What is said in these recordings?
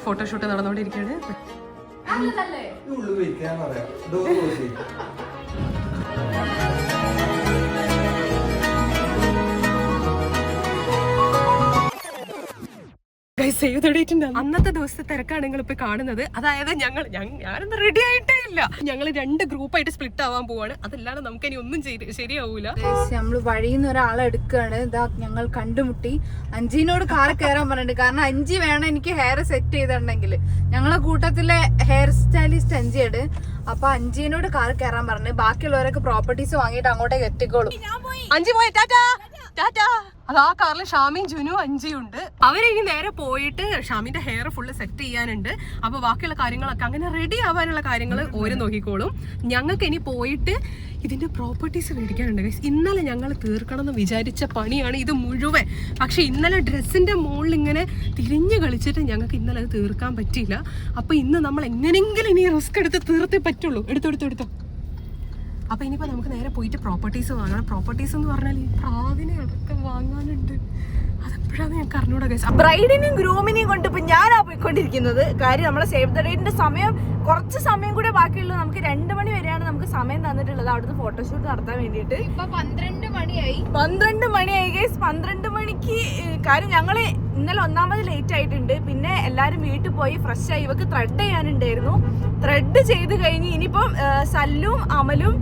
Photoshoot നടന്നുകൊണ്ടിരിക്കുകയാണ്. അന്നത്തെ ദിവസത്തെ തിരക്കാണ് നിങ്ങൾ ഇപ്പൊ കാണുന്നത്. അതായത് ഞാനൊന്നും റെഡി ആയിട്ടേ ഇല്ല. ഞങ്ങൾ 2 ഗ്രൂപ്പായിട്ട് സ്പ്ലിറ്റ് ആവാൻ പോവാണ്. അതല്ലാതെ നമുക്ക് ഇനി ഒന്നും ശരിയാവൂല. നമ്മള് വഴിന്ന് ഒരാളെ എടുക്കുകയാണ്. ഇതാ ഞങ്ങൾ കണ്ടുമുട്ടി. അഞ്ചിനോട് കാർ കയറാൻ പറഞ്ഞിട്ടുണ്ട്. കാരണം അഞ്ചി വേണം എനിക്ക് ഹെയർ സെറ്റ് ചെയ്തിട്ടുണ്ടെങ്കിൽ. ഞങ്ങളെ കൂട്ടത്തിലെ ഹെയർ സ്റ്റൈലിസ്റ്റ് അഞ്ചിയാണ്. അപ്പൊ അഞ്ചിനോട് കാർ കയറാൻ പറഞ്ഞു. ബാക്കിയുള്ളവരൊക്കെ പ്രോപ്പർട്ടീസ് വാങ്ങിയിട്ട് അങ്ങോട്ടേക്ക് എത്തിക്കോളും. അഞ്ചി പോയി ടാറ്റാ ടാറ്റാ. അത് ആ കാറിൽ ഷാമിയും ജുനു അഞ്ചിയും ഉണ്ട്. അവരിനി നേരെ പോയിട്ട് ഷാമിന്റെ ഹെയർ ഫുള്ള് സെറ്റ് ചെയ്യാനുണ്ട്. അപ്പൊ ബാക്കിയുള്ള കാര്യങ്ങളൊക്കെ അങ്ങനെ റെഡി ആവാനുള്ള കാര്യങ്ങൾ ഓരോ നോക്കിക്കോളും. ഞങ്ങൾക്ക് ഇനി പോയിട്ട് ഇതിന്റെ പ്രോപ്പർട്ടീസ് മേടിക്കാനുണ്ട് ഗൈസ്. ഇന്നലെ ഞങ്ങൾ തീർക്കണം എന്ന് വിചാരിച്ച പണിയാണ് ഇത് മുഴുവൻ. പക്ഷെ ഇന്നലെ ഡ്രസ്സിന്റെ മുകളിൽ ഇങ്ങനെ തിരിഞ്ഞു കളിച്ചിട്ട് ഞങ്ങൾക്ക് ഇന്നലെ അത് തീർക്കാൻ പറ്റിയില്ല. അപ്പൊ ഇന്ന് നമ്മൾ എങ്ങനെയെങ്കിലും ഇനി റിസ്ക് എടുത്ത് തീർത്തേ പറ്റുള്ളൂ. എടുത്തോ. അപ്പൊ ഇനിയിപ്പോ നമുക്ക് നേരെ പോയിട്ട് പ്രോപ്പർട്ടീസ് വാങ്ങണം. പ്രോപ്പർട്ടീസ് എന്ന് പറഞ്ഞാൽ ഈ പ്രാവിനെ അടക്കം വാങ്ങാനുണ്ട്. അതെപ്പോഴാണ് ഞങ്ങൾക്ക് അറിഞ്ഞൂടാ ഗൈസ്. ബ്രൈഡിനെയും ഗ്രൂമിനെയും കൊണ്ട് ഇപ്പൊ ഞാനാ പോയിക്കൊണ്ടിരിക്കുന്നത്. കാര്യം നമ്മളെ സേവ് ദ ഡേറ്റിന്റെ സമയം കുറച്ച് സമയം കൂടെ ബാക്കിയുള്ളൂ. നമുക്ക് 2 മണി വരെയാണ് നമുക്ക് സമയം തന്നിട്ടുള്ളത് അവിടുന്ന് ഫോട്ടോഷൂട്ട് നടത്താൻ വേണ്ടിയിട്ട്. ഇപ്പൊ 12 മണിയായി ഗൈസ്. 12 മണിക്ക് കാര്യം ഞങ്ങള് ഇന്നലെ ഒന്നാമത് ലേറ്റ് ആയിട്ടുണ്ട്. പിന്നെ എല്ലാരും വീട്ടിൽ പോയി ഫ്രഷ് ആയി. ഇവക്ക് ത്രെഡ് ചെയ്യാനുണ്ടായിരുന്നു. ത്രെഡ് ചെയ്ത് കഴിഞ്ഞ് ഇനിയിപ്പം സല്ലും അമലും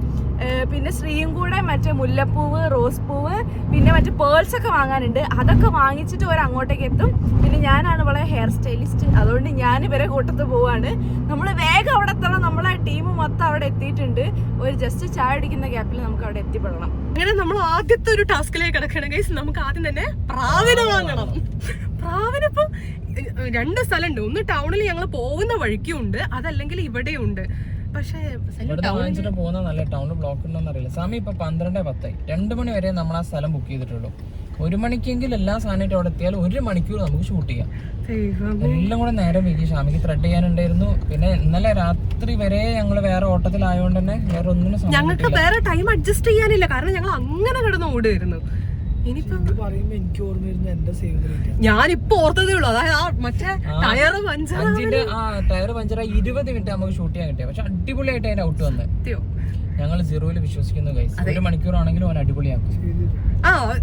പിന്നെ ശ്രീയും കൂടെ മറ്റേ മുല്ലപ്പൂവ്, റോസ് പൂവ്, പിന്നെ മറ്റേ പേൾസ് ഒക്കെ വാങ്ങാനുണ്ട്. അതൊക്കെ വാങ്ങിച്ചിട്ട് അങ്ങോട്ടേക്ക് എത്തും. പിന്നെ ഞാനാണ് ഇവിടെ ഹെയർ സ്റ്റൈലിസ്റ്റ്. അതുകൊണ്ട് ഞാൻ ഇവരെ കൂട്ടത്ത് പോവാണ്. നമ്മൾ വേഗം അവിടെ എത്തണം. നമ്മളെ ടീം മൊത്തം അവിടെ എത്തിയിട്ടുണ്ട്. ഒരു ജസ്റ്റ് ചായ അടിക്കുന്ന ഗ്യാപ്പിൽ നമുക്ക് അവിടെ എത്തിപ്പെടണം. അങ്ങനെ നമ്മൾ ആദ്യത്തെ ഒരു ടാസ്കിലേക്ക് കിടക്കണം ഗൈസ്. നമുക്ക് ആദ്യം തന്നെ പ്രാവിനെ വാങ്ങണം. പ്രാവിനിപ്പം 2 സ്ഥലമുണ്ട്. ഒന്ന് ടൗണിൽ ഞങ്ങൾ പോകുന്ന വഴിക്കും ഉണ്ട്, അതല്ലെങ്കിൽ ഇവിടെയുണ്ട്. പക്ഷേ പോകുന്ന നല്ല ടൗണിൽ ബ്ലോക്ക് ഉണ്ടോന്ന് അറിയില്ല. സമയം ഇപ്പൊ 12:10. 2 മണി വരെ നമ്മൾ ആ സ്ഥലം ബുക്ക് ചെയ്തിട്ടുള്ളൂ. 1 മണിക്കെങ്കിലും എല്ലാ സാധനമായിട്ട് അവിടെ എത്തിയാൽ 1 മണിക്കൂർ നമുക്ക് ഷൂട്ട് ചെയ്യാം. എല്ലാം കൂടെ നേരം വൈകി. ഷാമിക്ക് ത്രെഡ് ചെയ്യാനുണ്ടായിരുന്നു. പിന്നെ ഇന്നലെ രാത്രി വരെ ഞങ്ങൾ വേറെ ഓട്ടത്തിലായോണ്ട് തന്നെ വേറെ ഒന്നിനും ഞങ്ങൾക്ക് വേറെ ടൈം അഡ്ജസ്റ്റ് ചെയ്യാനില്ല. കാരണം ഞങ്ങൾ അങ്ങനെ കിടന്ന് ഓടുമായിരുന്നു. ഞാനിപ്പോ ഓർത്തതേ ഉള്ളൂ. അതായത് മറ്റേ ടയർ പഞ്ചറായി 20 മിനിറ്റ് നമുക്ക് ഷൂട്ട് ചെയ്യാൻ കിട്ടിയ. പക്ഷെ അടിപൊളിയായിട്ട് അതിന്റെ ഔട്ട് വന്നത് ഞങ്ങൾ 0-ൽ വിശ്വസിക്കുന്നു ഗൈസ്. 1 മണിക്കൂറാണെങ്കിലും അവൻ അടിപൊളിയാക്കും.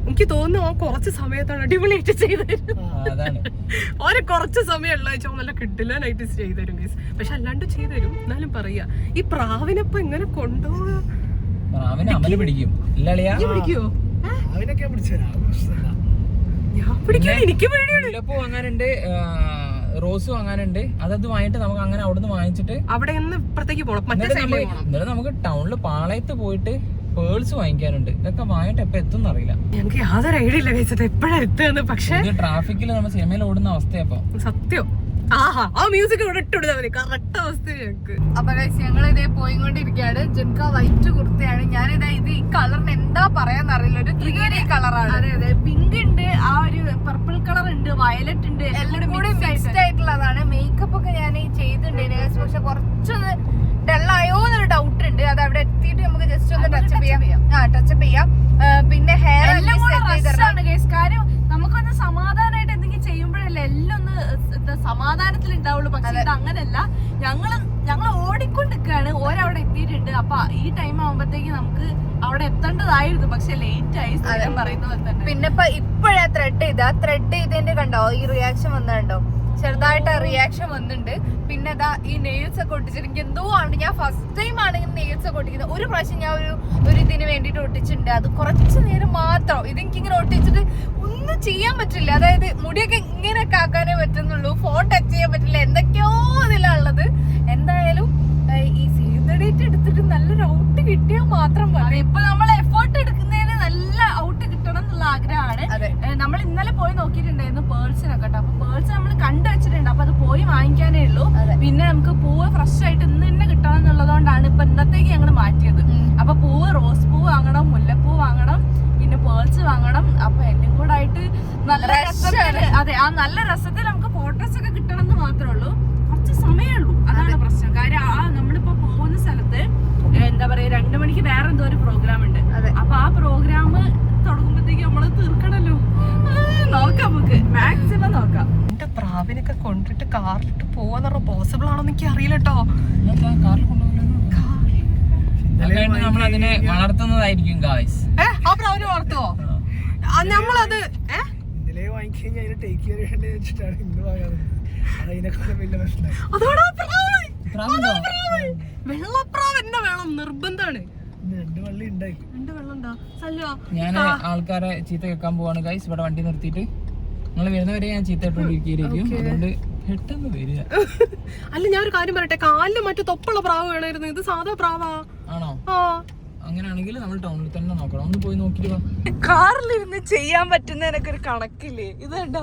എനിക്ക് തോന്നുന്നു കുറച്ച് സമയത്താണ് അടിപൊളിയായിട്ട് ചെയ്തുതരും. ഓരോ കുറച്ച് സമയമുള്ള നല്ല കിട്ടില്ലാനായിട്ട് ചെയ്തുതരും ഗൈസ്. പക്ഷെ അല്ലാണ്ട് ചെയ്തുതരും. എന്നാലും പറയാ ഈ പ്രാവിനപ്പൊ എങ്ങനെ കൊണ്ടുപോവാ? പ്രാവിനെ അമല് പിടിക്കും. പിടിക്കുവോ? മുല്ലപ്പൂ വാങ്ങാനുണ്ട്, റോസ് വാങ്ങാനുണ്ട്. അതത് വാങ്ങിട്ട് നമുക്ക് അങ്ങനെ അവിടുന്ന് വാങ്ങിച്ചിട്ട് അവിടെ ഇപ്പുറത്തേക്ക് പോകണം. എന്നിട്ട് നമുക്ക് ടൗണില് പാളയത്ത് പോയിട്ട് പേൾസ് വാങ്ങിക്കാനുണ്ട്. ഇതൊക്കെ വാങ്ങിട്ട് എപ്പോ എത്തും അറിയില്ല. ഞങ്ങൾക്ക് യാതൊരു ഐഡിയ ഇല്ല കഴിച്ചത് എപ്പോഴാ എത്തുന്നത്. പക്ഷെ ട്രാഫിക്കിൽ നമ്മൾ സിനിമയിൽ ഓടുന്ന അവസ്ഥയപ്പോ സത്യം. ആ മ്യൂസിക് ഇവിടെ ഇട്ടുകൊടുത്താൽ മതി. കറക്റ്റ് അവസ്ഥ ഞങ്ങൾക്ക്. അപ്പൊ ഞങ്ങൾ ഇതേ പോയിക്കൊണ്ടിരിക്കുകയാണ്. ജുൻക വൈറ്റ് കുർത്തയാണ്. ഞാനിതാ ഈ കളറിന് എന്താ പറയാന്നറിയില്ല. ഒരു 3D കളറാണ്. അതെ പിങ്ക് ഉണ്ട്, ആ ഒരു പർപ്പിൾ കളർ ഉണ്ട്, വയലറ്റ് ഉണ്ട്, എല്ലാം കൂടി മിക്സ്ഡ് ആയിട്ടുള്ളതാണ്. മേക്കപ്പ് ഒക്കെ ഞാൻ ചെയ്തിട്ടുണ്ട്. പക്ഷെ കുറച്ചൊന്ന് ഡള്ളായോ എന്നൊരു ഡൗട്ട് ഉണ്ട്. അത് അവിടെ എത്തിയിട്ട് നമുക്ക് ജസ്റ്റ് ഒന്ന് ടച്ചപ്പ് ചെയ്യാം. പിന്നെ ഹെയർ കാര്യം നമുക്കൊന്ന് സമാധാനമായിട്ട് എന്തെങ്കിലും ചെയ്യുമ്പോഴല്ലേ എല്ലാം ഒന്ന് സമാധാനത്തിൽ ഉണ്ടാവുള്ളൂ. പക്ഷെ ഇത് അങ്ങനല്ല. ഞങ്ങൾ ഓടിക്കൊണ്ടിരിക്കുകയാണ്. ഓരവിടെ എത്തിയിട്ടുണ്ട്. അപ്പൊ ഈ ടൈം ആകുമ്പോഴത്തേക്ക് നമുക്ക് അവിടെ എത്തേണ്ടതായിരുന്നു. പക്ഷെ ലേറ്റ് ആയി പറയുന്നത് തന്നെ. പിന്നെ ഇപ്പോഴാ ത്രെഡ് ചെയ്തതിന്റെ കണ്ടോ ഈ റിയാക്ഷൻ വന്നുണ്ടോ? ചെറുതായിട്ട് റിയാക്ഷൻ വന്നിട്ടുണ്ട്. പിന്നെ ഈ നെയിൽസ് ഒക്കെ ഒട്ടിച്ചിട്ട് എനിക്ക് എന്തോ ആണ്. ഞാൻ ഫസ്റ്റ് ടൈം ആണ് നെയിൽസ് ഒക്കെ ഒട്ടിക്കുന്നത്. ഒരു പ്രാവശ്യം ഞാൻ ഒരു ഇതിന് വേണ്ടിട്ട് ഒട്ടിച്ചിട്ടുണ്ട്. അത് കുറച്ച് നേരം മാത്രം. ഇതെനിക്കിങ്ങനെ ഒട്ടിച്ചിട്ട് ഒന്നും ചെയ്യാൻ പറ്റില്ല. അതായത് മുടിയൊക്കെ ഇങ്ങനെയൊക്കെ ആക്കാനേ പറ്റുന്നുള്ളൂ. ഫോൺ ടച്ച് ചെയ്യാൻ പറ്റില്ല. എന്തൊക്കെയോ ഇതിലുള്ളത്. എന്തായാലും ഈ സേവ് ദ ഡേറ്റ് എടുത്തിട്ട് നല്ലൊരു ഔട്ട് കിട്ടിയാൽ മാത്രം മതി. ഇപ്പൊ നമ്മൾ എഫേർട്ട് എടുക്കുന്നതിന് നല്ല ഔട്ട് കിട്ടണം എന്നുള്ള ആഗ്രഹമാണ്. നമ്മൾ ഇന്നലെ പോയി നോക്കിയിട്ടുണ്ടായിരുന്നു പേൾസിനൊക്കെ. അപ്പൊ പേൾസ് നമ്മൾ കണ്ടുവച്ചിട്ടുണ്ട്. അപ്പൊ അത് പോയി വാങ്ങിക്കാനേ ഉള്ളൂ. പിന്നെ നമുക്ക് പൂവ് ഫ്രഷ് ആയിട്ട് ഇന്ന് തന്നെ കിട്ടണം എന്നുള്ളതുകൊണ്ടാണ് ഇപ്പൊ ഇന്നത്തേക്ക് ഞങ്ങൾ മാറ്റിയത്. അപ്പൊ പൂവ് റോസ് പൂവ് വാങ്ങണം, മുല്ലപ്പൂ വാങ്ങണം, പിന്നെ പേൾസ് വാങ്ങണം. അപ്പൊ എല്ലാം കൂടെ ആയിട്ട് നല്ല രസത്തില്, അതെ ആ നല്ല രസത്തിൽ നമുക്ക് ഫോട്ടോസ് ഒക്കെ കിട്ടണം എന്ന് മാത്രമേ ഉള്ളൂ. കുറച്ച് സമയമുള്ളൂ. അതാണ് പ്രശ്നം. കാര്യം നമ്മളിപ്പോ പോകുന്ന സ്ഥലത്ത് എന്താ പറയാ 2 മണിക്ക് വേറെ എന്തോ ഒരു പ്രോഗ്രാം ഉണ്ട്. അപ്പൊ ആ പ്രോഗ്രാം തുടങ്ങുമ്പോഴത്തേക്ക് നമ്മള് തീർക്കണല്ലോ. നോക്കാം, നമുക്ക് മാക്സിമം നോക്കാം. പ്രാവിനൊക്കെ കൊണ്ടിട്ട് കാറിലിട്ട് പോവാന്ന് പറഞ്ഞാൽ പോസിബിൾ ആണോ എനിക്ക് അറിയില്ല കേട്ടോ. കാറിൽ കൊണ്ടുപോകലോ നമ്മൾ അതിനെ വളർത്തുന്നതായിരിക്കും ഗായ്സ്. ആ പ്രാവിനെ വളർത്തുവോ? നമ്മളത് വെള്ളപ്രാവ് എന്നെ വേണം, നിർബന്ധാണ്. ഞാൻ ആൾക്കാരെ ചീത്ത കേൾക്കാൻ പോവാണ് ഗൈസ്. ഇവിടെ വണ്ടി നിർത്തിയിട്ട് നിങ്ങൾ വരുന്നവരെ ഞാൻ ചീത്ത ഇട്ടോണ്ടിരിക്കും. അതുകൊണ്ട് പെട്ടെന്ന് വരിക. അല്ല ഞാൻ ഒരു കാര്യം പറയട്ടെ, കാലില് മറ്റു തൊപ്പുള്ള പ്രാവ് വേണമായിരുന്നു. ഇത് സാധാ പ്രാവാ. ആണോ? അങ്ങനെയാണെങ്കിൽ നമ്മൾ ടൗണിൽ തന്നെ നോക്കണം. ഒന്ന് പോയി നോക്കിട്ട് വാ. കാറിലിരുന്ന് ചെയ്യാൻ പറ്റുന്നതിനൊക്കെ ഒരു കണക്കില്ലേ? ഇതുണ്ടോ?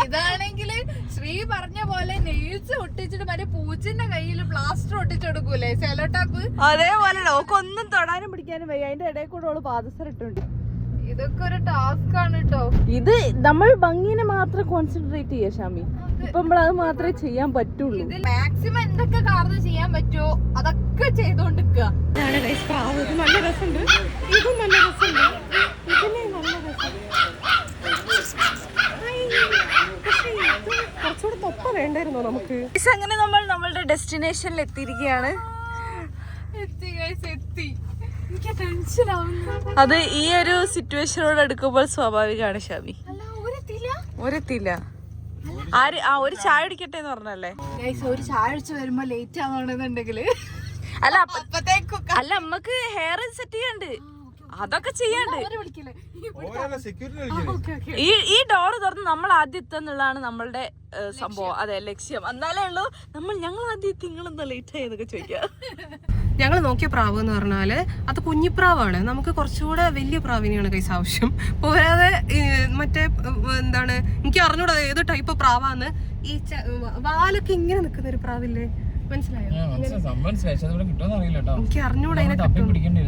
ഇതാണെങ്കിൽ ശ്രീ പറഞ്ഞ പോലെ നെയിൽസ് ഒട്ടിച്ചിട്ട് മറ്റേ പൂച്ചിന്റെ കയ്യിൽ പ്ലാസ്റ്റർ ഒട്ടിച്ചെടുക്കൂലേ, സെലോ ടാപ്പ്, അതേപോലെ ഒന്നും തൊടാനും പിടിക്കാനും വയ്യ. അതിന്റെ ഇടയിൽ കൂടെ ഓള് പാദസരം ഇട്ടുണ്ട്. ഇതൊക്കെ ഒരു ടാസ്ക് ആണ് കേട്ടോ. ഇത് നമ്മൾ ഭംഗിനെ മാത്രം കോൺസെൻട്രേറ്റ് ചെയ്യാ ഷാമി. ഇപ്പൊ നമ്മൾ അത് മാത്രമേ ചെയ്യാൻ പറ്റുള്ളൂ. മാക്സിമം എന്തൊക്കെ കാർന്ന് ചെയ്യാൻ പറ്റുമോ അതൊക്കെ ചെയ്തോണ്ടിരിക്കുക. നല്ല രസമുണ്ട്. ഇതും നല്ല രസമുണ്ട്. ഇതിനെ നല്ല രസം. കുറച്ചുകൂടെ തൊപ്പ വേണ്ടായിരുന്നോ നമുക്ക്? അങ്ങനെ നമ്മൾ നമ്മളുടെ ഡെസ്റ്റിനേഷനിൽ എത്തിയിരിക്കുകയാണ്. എത്തി. അത് ഈ ഒരു സിറ്റുവേഷനോട് എടുക്കുമ്പോൾ സ്വാഭാവികമാണ് ഷാമി. ഒരെത്തില്ല. ഒരു ചായ അടിക്കട്ടെ എന്ന് പറഞ്ഞല്ലേ? ഒരു ചായ അടിച്ച് വരുമ്പോ ലേറ്റ് ആവണമെന്നുണ്ടെങ്കില് അല്ല നമ്മക്ക് ഹെയർ സെറ്റ് ചെയ്യാണ്ട് അതൊക്കെ ചെയ്യാണ്ട് ഈ ഡോറ് തുറന്ന് നമ്മൾ ആദ്യം എത്തുന്നുള്ളതാണ് നമ്മളുടെ സംഭവം. അതെ, ലക്ഷ്യം. എന്നാലേ ഉള്ളൂ ഞങ്ങൾ ആദ്യം നിങ്ങളെന്താ ലേറ്റ് ആയെന്നൊക്കെ ചോദിക്കാം. ഞങ്ങൾ നോക്കിയ പ്രാവ് എന്ന് പറഞ്ഞാല് അത് കുഞ്ഞിപ്രാവാണ്. നമുക്ക് കുറച്ചുകൂടെ വലിയ പ്രാവിനെയാണ് കൈസ് ആവശ്യം. പോരാതെ മറ്റേ എന്താണ്, എനിക്ക് അറിഞ്ഞൂടാ ഏത് ടൈപ്പ് പ്രാവാന്ന്. ഈ വാലൊക്കെ ഇങ്ങനെ നിൽക്കുന്ന ഒരു പ്രാവില്ലേ, മനസ്സിലായോ? എനിക്ക് അറിഞ്ഞൂടാ.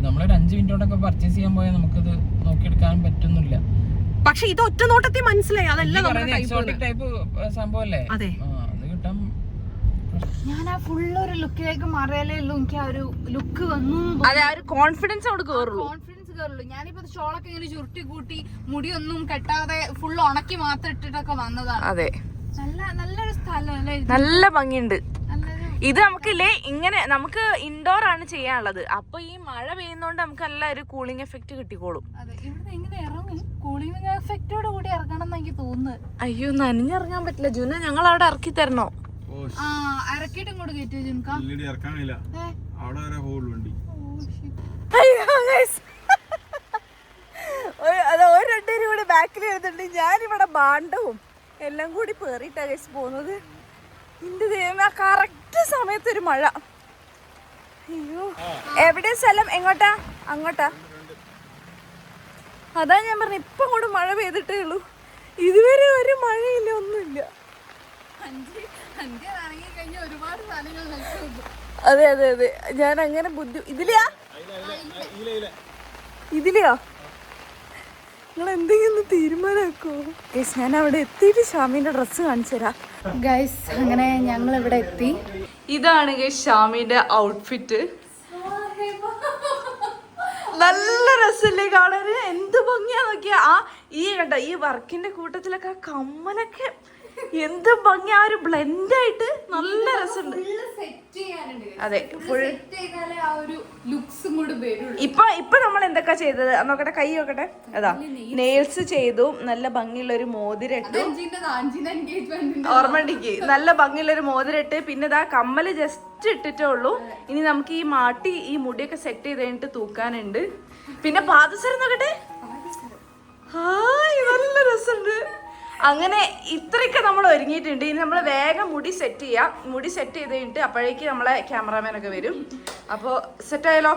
നമ്മളൊരു 5 മിനിറ്റോടൊക്കെ പർച്ചേസ് ചെയ്യാൻ പോയാൽ നമുക്കത് നോക്കിയെടുക്കാൻ പറ്റുന്നില്ല. പക്ഷെ ഇത് ഒറ്റ നോട്ടത്തിൽ മനസ്സിലായി അതല്ല ടൈപ്പ് സംഭവല്ലേ? അതെ. അത് കിട്ടാൻ ഞാൻ ആ ഫുള്ള് ഒരു ലുക്കിലേക്ക് മാറിയാലേ ഉള്ളൂ എനിക്ക് ആ ഒരു ലുക്ക് വന്നു. അതെ, ആ ഒരു കോൺഫിഡൻസ് അവിടെ കയറുള്ളൂ. ഞാനിപ്പോ ഷോളൊക്കെ ഇങ്ങനെ ചുരുട്ടി കൂട്ടി മുടിയൊന്നും കെട്ടാതെ ഫുള്ള് ഉണക്കി മാത്രം ഇട്ടിട്ടൊക്കെ വന്നതാണ്. അതെ, നല്ലൊരു സ്ഥലം, നല്ല ഭംഗിയുണ്ട്. ഇത് നമുക്കില്ലേ ഇങ്ങനെ നമുക്ക് ഇൻഡോർ ആണ് ചെയ്യാനുള്ളത്. അപ്പൊ ഈ മഴ പെയ്യുന്നോണ്ട് നമുക്ക് നല്ല ഒരു കൂളിംഗ് എഫക്ട് കിട്ടിക്കോളും. കൂളിംഗ് എഫക്റ്റോട് കൂടി ഇറങ്ങണം എന്ന് എനിക്ക് തോന്നുന്നു. അയ്യോ, നനഞ്ഞിറങ്ങാൻ പറ്റില്ല ജുന, ഞങ്ങൾ അവിടെ ഇറക്കി തരണോ? ഇറക്കിട്ട് ഇങ്ങോട്ട് കയറ്റി ഒരു രണ്ടുപേരും കൂടി ബാക്കിൽ എഴുതുന്നുണ്ട്. ഞാനിവിടെ ബാണ്ടവും എല്ലാം കൂടി പേറിയിട്ടാ ഗൈസ് പോകുന്നത്. എന്റെ ദൈവമേ, കറക്റ്റ് സമയത്ത് ഒരു മഴ. അയ്യോ, എവിടെ സ്ഥലം? എങ്ങോട്ടാ? അങ്ങോട്ടാ? അതാ ഞാൻ പറഞ്ഞു, ഇപ്പം കൂടെ മഴ പെയ്തിട്ടേ ഉള്ളൂ. ഇതുവരെ ഒരു മഴയില്ല, ഒന്നുമില്ല. അതെ അതെ അതെ, ഞാൻ അങ്ങനെ ഇതിലെയാ നിങ്ങൾ എന്തെങ്കിലും തീരുമാനമാക്കോ ഗൈസ്? ഞാൻ അവിടെ എത്തിയിട്ട് ഷാമിന്റെ ഡ്രസ്സ് കാണിച്ചു തരാം ഗൈസ്. അങ്ങനെ ഞങ്ങൾ ഇവിടെ എത്തി. ഇതാണ് ഗൈസ് ഷാമിന്റെ ഔട്ട്ഫിറ്റ്. നല്ല രസല്ലേ കാണാന്? എന്ത് ഭംഗിയാ നോക്കിയാ. ഈ കണ്ട ഈ വർക്കിന്റെ കൂട്ടത്തിലൊക്കെ ആ കമ്മലൊക്കെ എന്ത് ഭംഗി, ആ ഒരു ബ്ലെൻഡ് ആയിട്ട് നല്ല രസമുണ്ട്. അതെ, ഇപ്പൊ നമ്മൾ എന്തൊക്കെ ചെയ്തത് നോക്കട്ടെ, കൈ നോക്കട്ടെ. അതാ നെയിൽസ് ചെയ്തു, നല്ല ഭംഗിയുള്ള ഒരു മോതിരട്ട്, ഓർമ്മണ്ടിക്ക് നല്ല ഭംഗിയുള്ള ഒരു മോതിരട്ട്. പിന്നെ ഇതാ കമ്മല് ജസ്റ്റ് ഇട്ടിട്ടേ ഉള്ളൂ. ഇനി നമുക്ക് ഈ മാട്ടി ഈ മുടിയൊക്കെ സെറ്റ് ചെയ്ത് കഴിഞ്ഞിട്ട് തൂക്കാനുണ്ട്. പിന്നെ പാദസരം നോക്കട്ടെ. ഹായ്, നല്ല രസമുണ്ട്. അങ്ങനെ ഇത്രയൊക്കെ നമ്മൾ ഒരുങ്ങിയിട്ടുണ്ട്. ഇനി നമ്മൾ വേഗം മുടി സെറ്റ് ചെയ്യാം. മുടി സെറ്റ് ചെയ്ത് കഴിഞ്ഞിട്ട് അപ്പോഴേക്ക് നമ്മളെ ക്യാമറാമാൻ ഒക്കെ വരും. അപ്പോൾ സെറ്റ് ആയാലോ?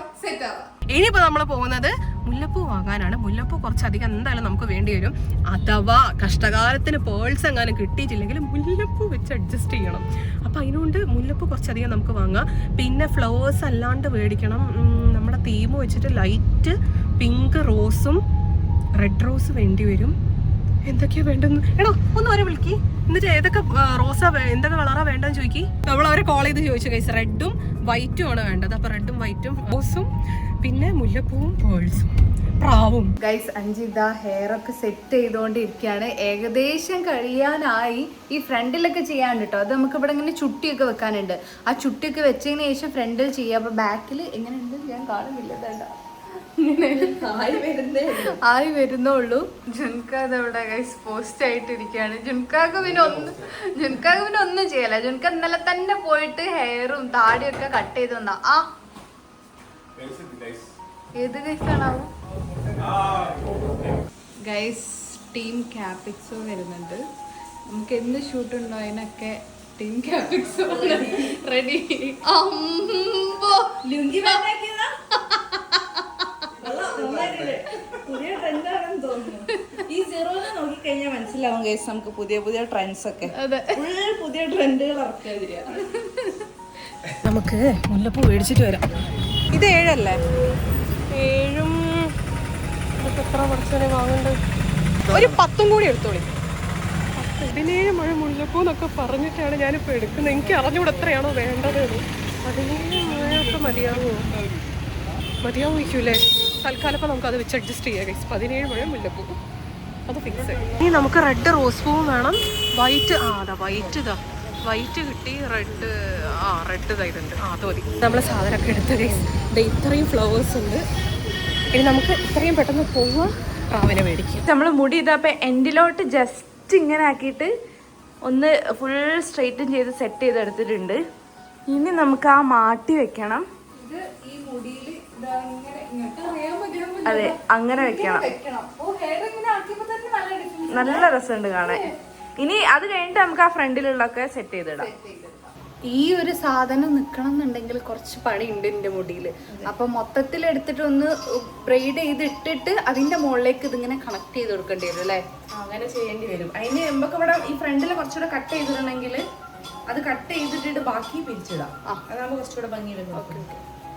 ഇനിയിപ്പോ നമ്മൾ പോകുന്നത് മുല്ലപ്പൂ വാങ്ങാനാണ്. മുല്ലപ്പൂ കുറച്ചധികം എന്തായാലും നമുക്ക് വേണ്ടി വരും. അഥവാ കഷ്ടകാലത്തിന് പേൾസ് എങ്ങാനും കിട്ടിയിട്ടില്ലെങ്കിൽ മുല്ലപ്പൂ വെച്ച് അഡ്ജസ്റ്റ് ചെയ്യണം. അപ്പൊ അതിനുകൊണ്ട് മുല്ലപ്പൂ കുറച്ചധികം നമുക്ക് വാങ്ങാം. പിന്നെ ഫ്ലവേഴ്സ് അല്ലാണ്ട് മേടിക്കണം. നമ്മുടെ തീം വെച്ചിട്ട് ലൈറ്റ് പിങ്ക് റോസും റെഡ് റോസ് വേണ്ടി വരും. എന്തൊക്കെയാ വേണ്ടെന്ന് എടോ ഒന്ന് അവരെ വിളിക്കി. എന്നിട്ട് ഏതൊക്കെ റോസാ എന്തൊക്കെ കളറാ വേണ്ടെന്ന് ചോദിക്കി. നമ്മൾ അവരെ കോൾ ചെയ്ത് ചോദിച്ചു കൈസ്. റെഡും വൈറ്റും ആണ് വേണ്ടത്. അപ്പൊ റെഡും വൈറ്റും റോസും പിന്നെ മുല്ലപ്പൂവും പേൾസും. പ്രാവും. ഗൈസ് അഞ്ജിത ഹെയർ ഒക്കെ സെറ്റ് ചെയ്തുകൊണ്ടിരിക്കുകയാണ്. ഏകദേശം കഴിയാനായി. ഈ ഫ്രണ്ടിലൊക്കെ ചെയ്യാണ്ട് കേട്ടോ. അത് നമുക്ക് ഇവിടെ ഇങ്ങനെ ചുട്ടിയൊക്കെ വെക്കാനുണ്ട്. ആ ചുട്ടിയൊക്കെ വെച്ചതിന് ശേഷം ഫ്രണ്ടിൽ ചെയ്യാം. അപ്പൊ ബാക്കിൽ എങ്ങനെയുണ്ട് ഞാൻ കാണുന്നില്ല. ആയി വരുന്നുള്ളൂ. ജുൻകാദ് അവിടെ ഗൈസ് പോസ്റ്റ് ആയിട്ടിരിക്കുകയാണ്. ജുൻകാക്ക് പിന്നെ ഒന്നും ചെയ്യല. ജുൻക ഇന്നലെ തന്നെ പോയിട്ട് ഹെയറും താടിയൊക്കെ കട്ട് ചെയ്ത് വന്നാ. ആ ഏത് ഗൈസാണാവും? ഗൈസ് ടീം ക്യാപിക്സോ വരുന്നുണ്ട്. നമുക്ക് എന്ത് ഷൂട്ടുണ്ടോ അതിനൊക്കെ ടീം ക്യാപിക്സോ റെഡി. പുതിയ ട്രെൻഡാണെന്ന് തോന്നുന്നു. ഈ സീറോനെ നോക്കിക്കഴിഞ്ഞാൽ മനസ്സിലാവും ഗൈസ് നമുക്ക് പുതിയ പുതിയ ട്രെൻഡ്സ് ഒക്കെ. ഫുൾ പുതിയ ട്രെൻഡുകൾ ഇറക്കാതിരിക്കുക. നമുക്ക് മുല്ലപ്പൂ മേടിച്ചിട്ട് വരാം. ഇത് 7 അല്ലേ? 7 നമുക്ക് എത്ര കുറച്ചനെ വാങ്ങേണ്ടത്? ഒരു 10 കൂടി എടുത്തോളി. 17 മഴ മുല്ലപ്പൂ എന്നൊക്കെ പറഞ്ഞിട്ടാണ് ഞാനിപ്പോൾ എടുക്കുന്നത്. എനിക്ക് അറിഞ്ഞൂടെ എത്രയാണോ വേണ്ടത്. 17 മഴയൊക്കെ മതിയാവുമല്ലേ? തൽക്കാലം ഇപ്പം നമുക്കത് വെച്ച് അഡ്ജസ്റ്റ് ചെയ്യാം ഗൈസ്. 17 മഴ മുല്ലപ്പൂ അത് ഫിക്സ്. ഇനി നമുക്ക് റെഡ് റോസ് പൂവും വേണം. വൈറ്റ് അതാ വൈറ്റ് കിട്ടി. റെഡ് ഇതുണ്ട്. അത് മതി. നമ്മൾ സാധനമൊക്കെ എടുത്ത് ഗൈസ്. ഇത്രയും ഫ്ലവേഴ്സ് ഉണ്ട്. ഇനി നമുക്ക് ഇത്രയും പെട്ടെന്ന് പോവുക, പ്രാവിനെ മേടിക്കും. നമ്മൾ മുടി ഇതപ്പോൾ എൻഡിലോട്ട് ജസ്റ്റ് ഇങ്ങനെ ആക്കിയിട്ട് ഒന്ന് ഫുൾ സ്ട്രെയിറ്റും ചെയ്ത് സെറ്റ് ചെയ്തെടുത്തിട്ടുണ്ട്. ഇനി നമുക്ക് ആ മാട്ടി വെക്കണം. അതെ, അങ്ങനെ വെക്കണം. നല്ല രസമുണ്ട് കാണാൻ. ഇനി അത് കഴിഞ്ഞിട്ട് നമുക്ക് ആ ഫ്രണ്ടിലുള്ളൊക്കെ സെറ്റ് ചെയ്തിടാം. ഈ ഒരു സാധനം നിക്കണം എന്നുണ്ടെങ്കിൽ കുറച്ച് പണി ഉണ്ട് എൻ്റെ മുടിയിൽ. അപ്പൊ മൊത്തത്തിൽ എടുത്തിട്ട് ഒന്ന് ബ്രെയ്ഡ് ചെയ്ത് ഇട്ടിട്ട് അതിന്റെ മുകളിലേക്ക് ഇതിങ്ങനെ കണക്ട് ചെയ്ത് കൊടുക്കേണ്ടി വരും അല്ലേ? അങ്ങനെ ചെയ്യേണ്ടി വരും. അതിന് നമുക്ക് ഇവിടെ ഈ ഫ്രണ്ടിൽ കുറച്ചുകൂടെ കട്ട് ചെയ്തിടണമെങ്കിൽ അത് കട്ട് ചെയ്തിട്ടിട്ട് ബാക്കി പിരിച്ചിടാം. അതാകുമ്പോൾ കുറച്ചുകൂടെ ഭംഗി വരും. Okay okay.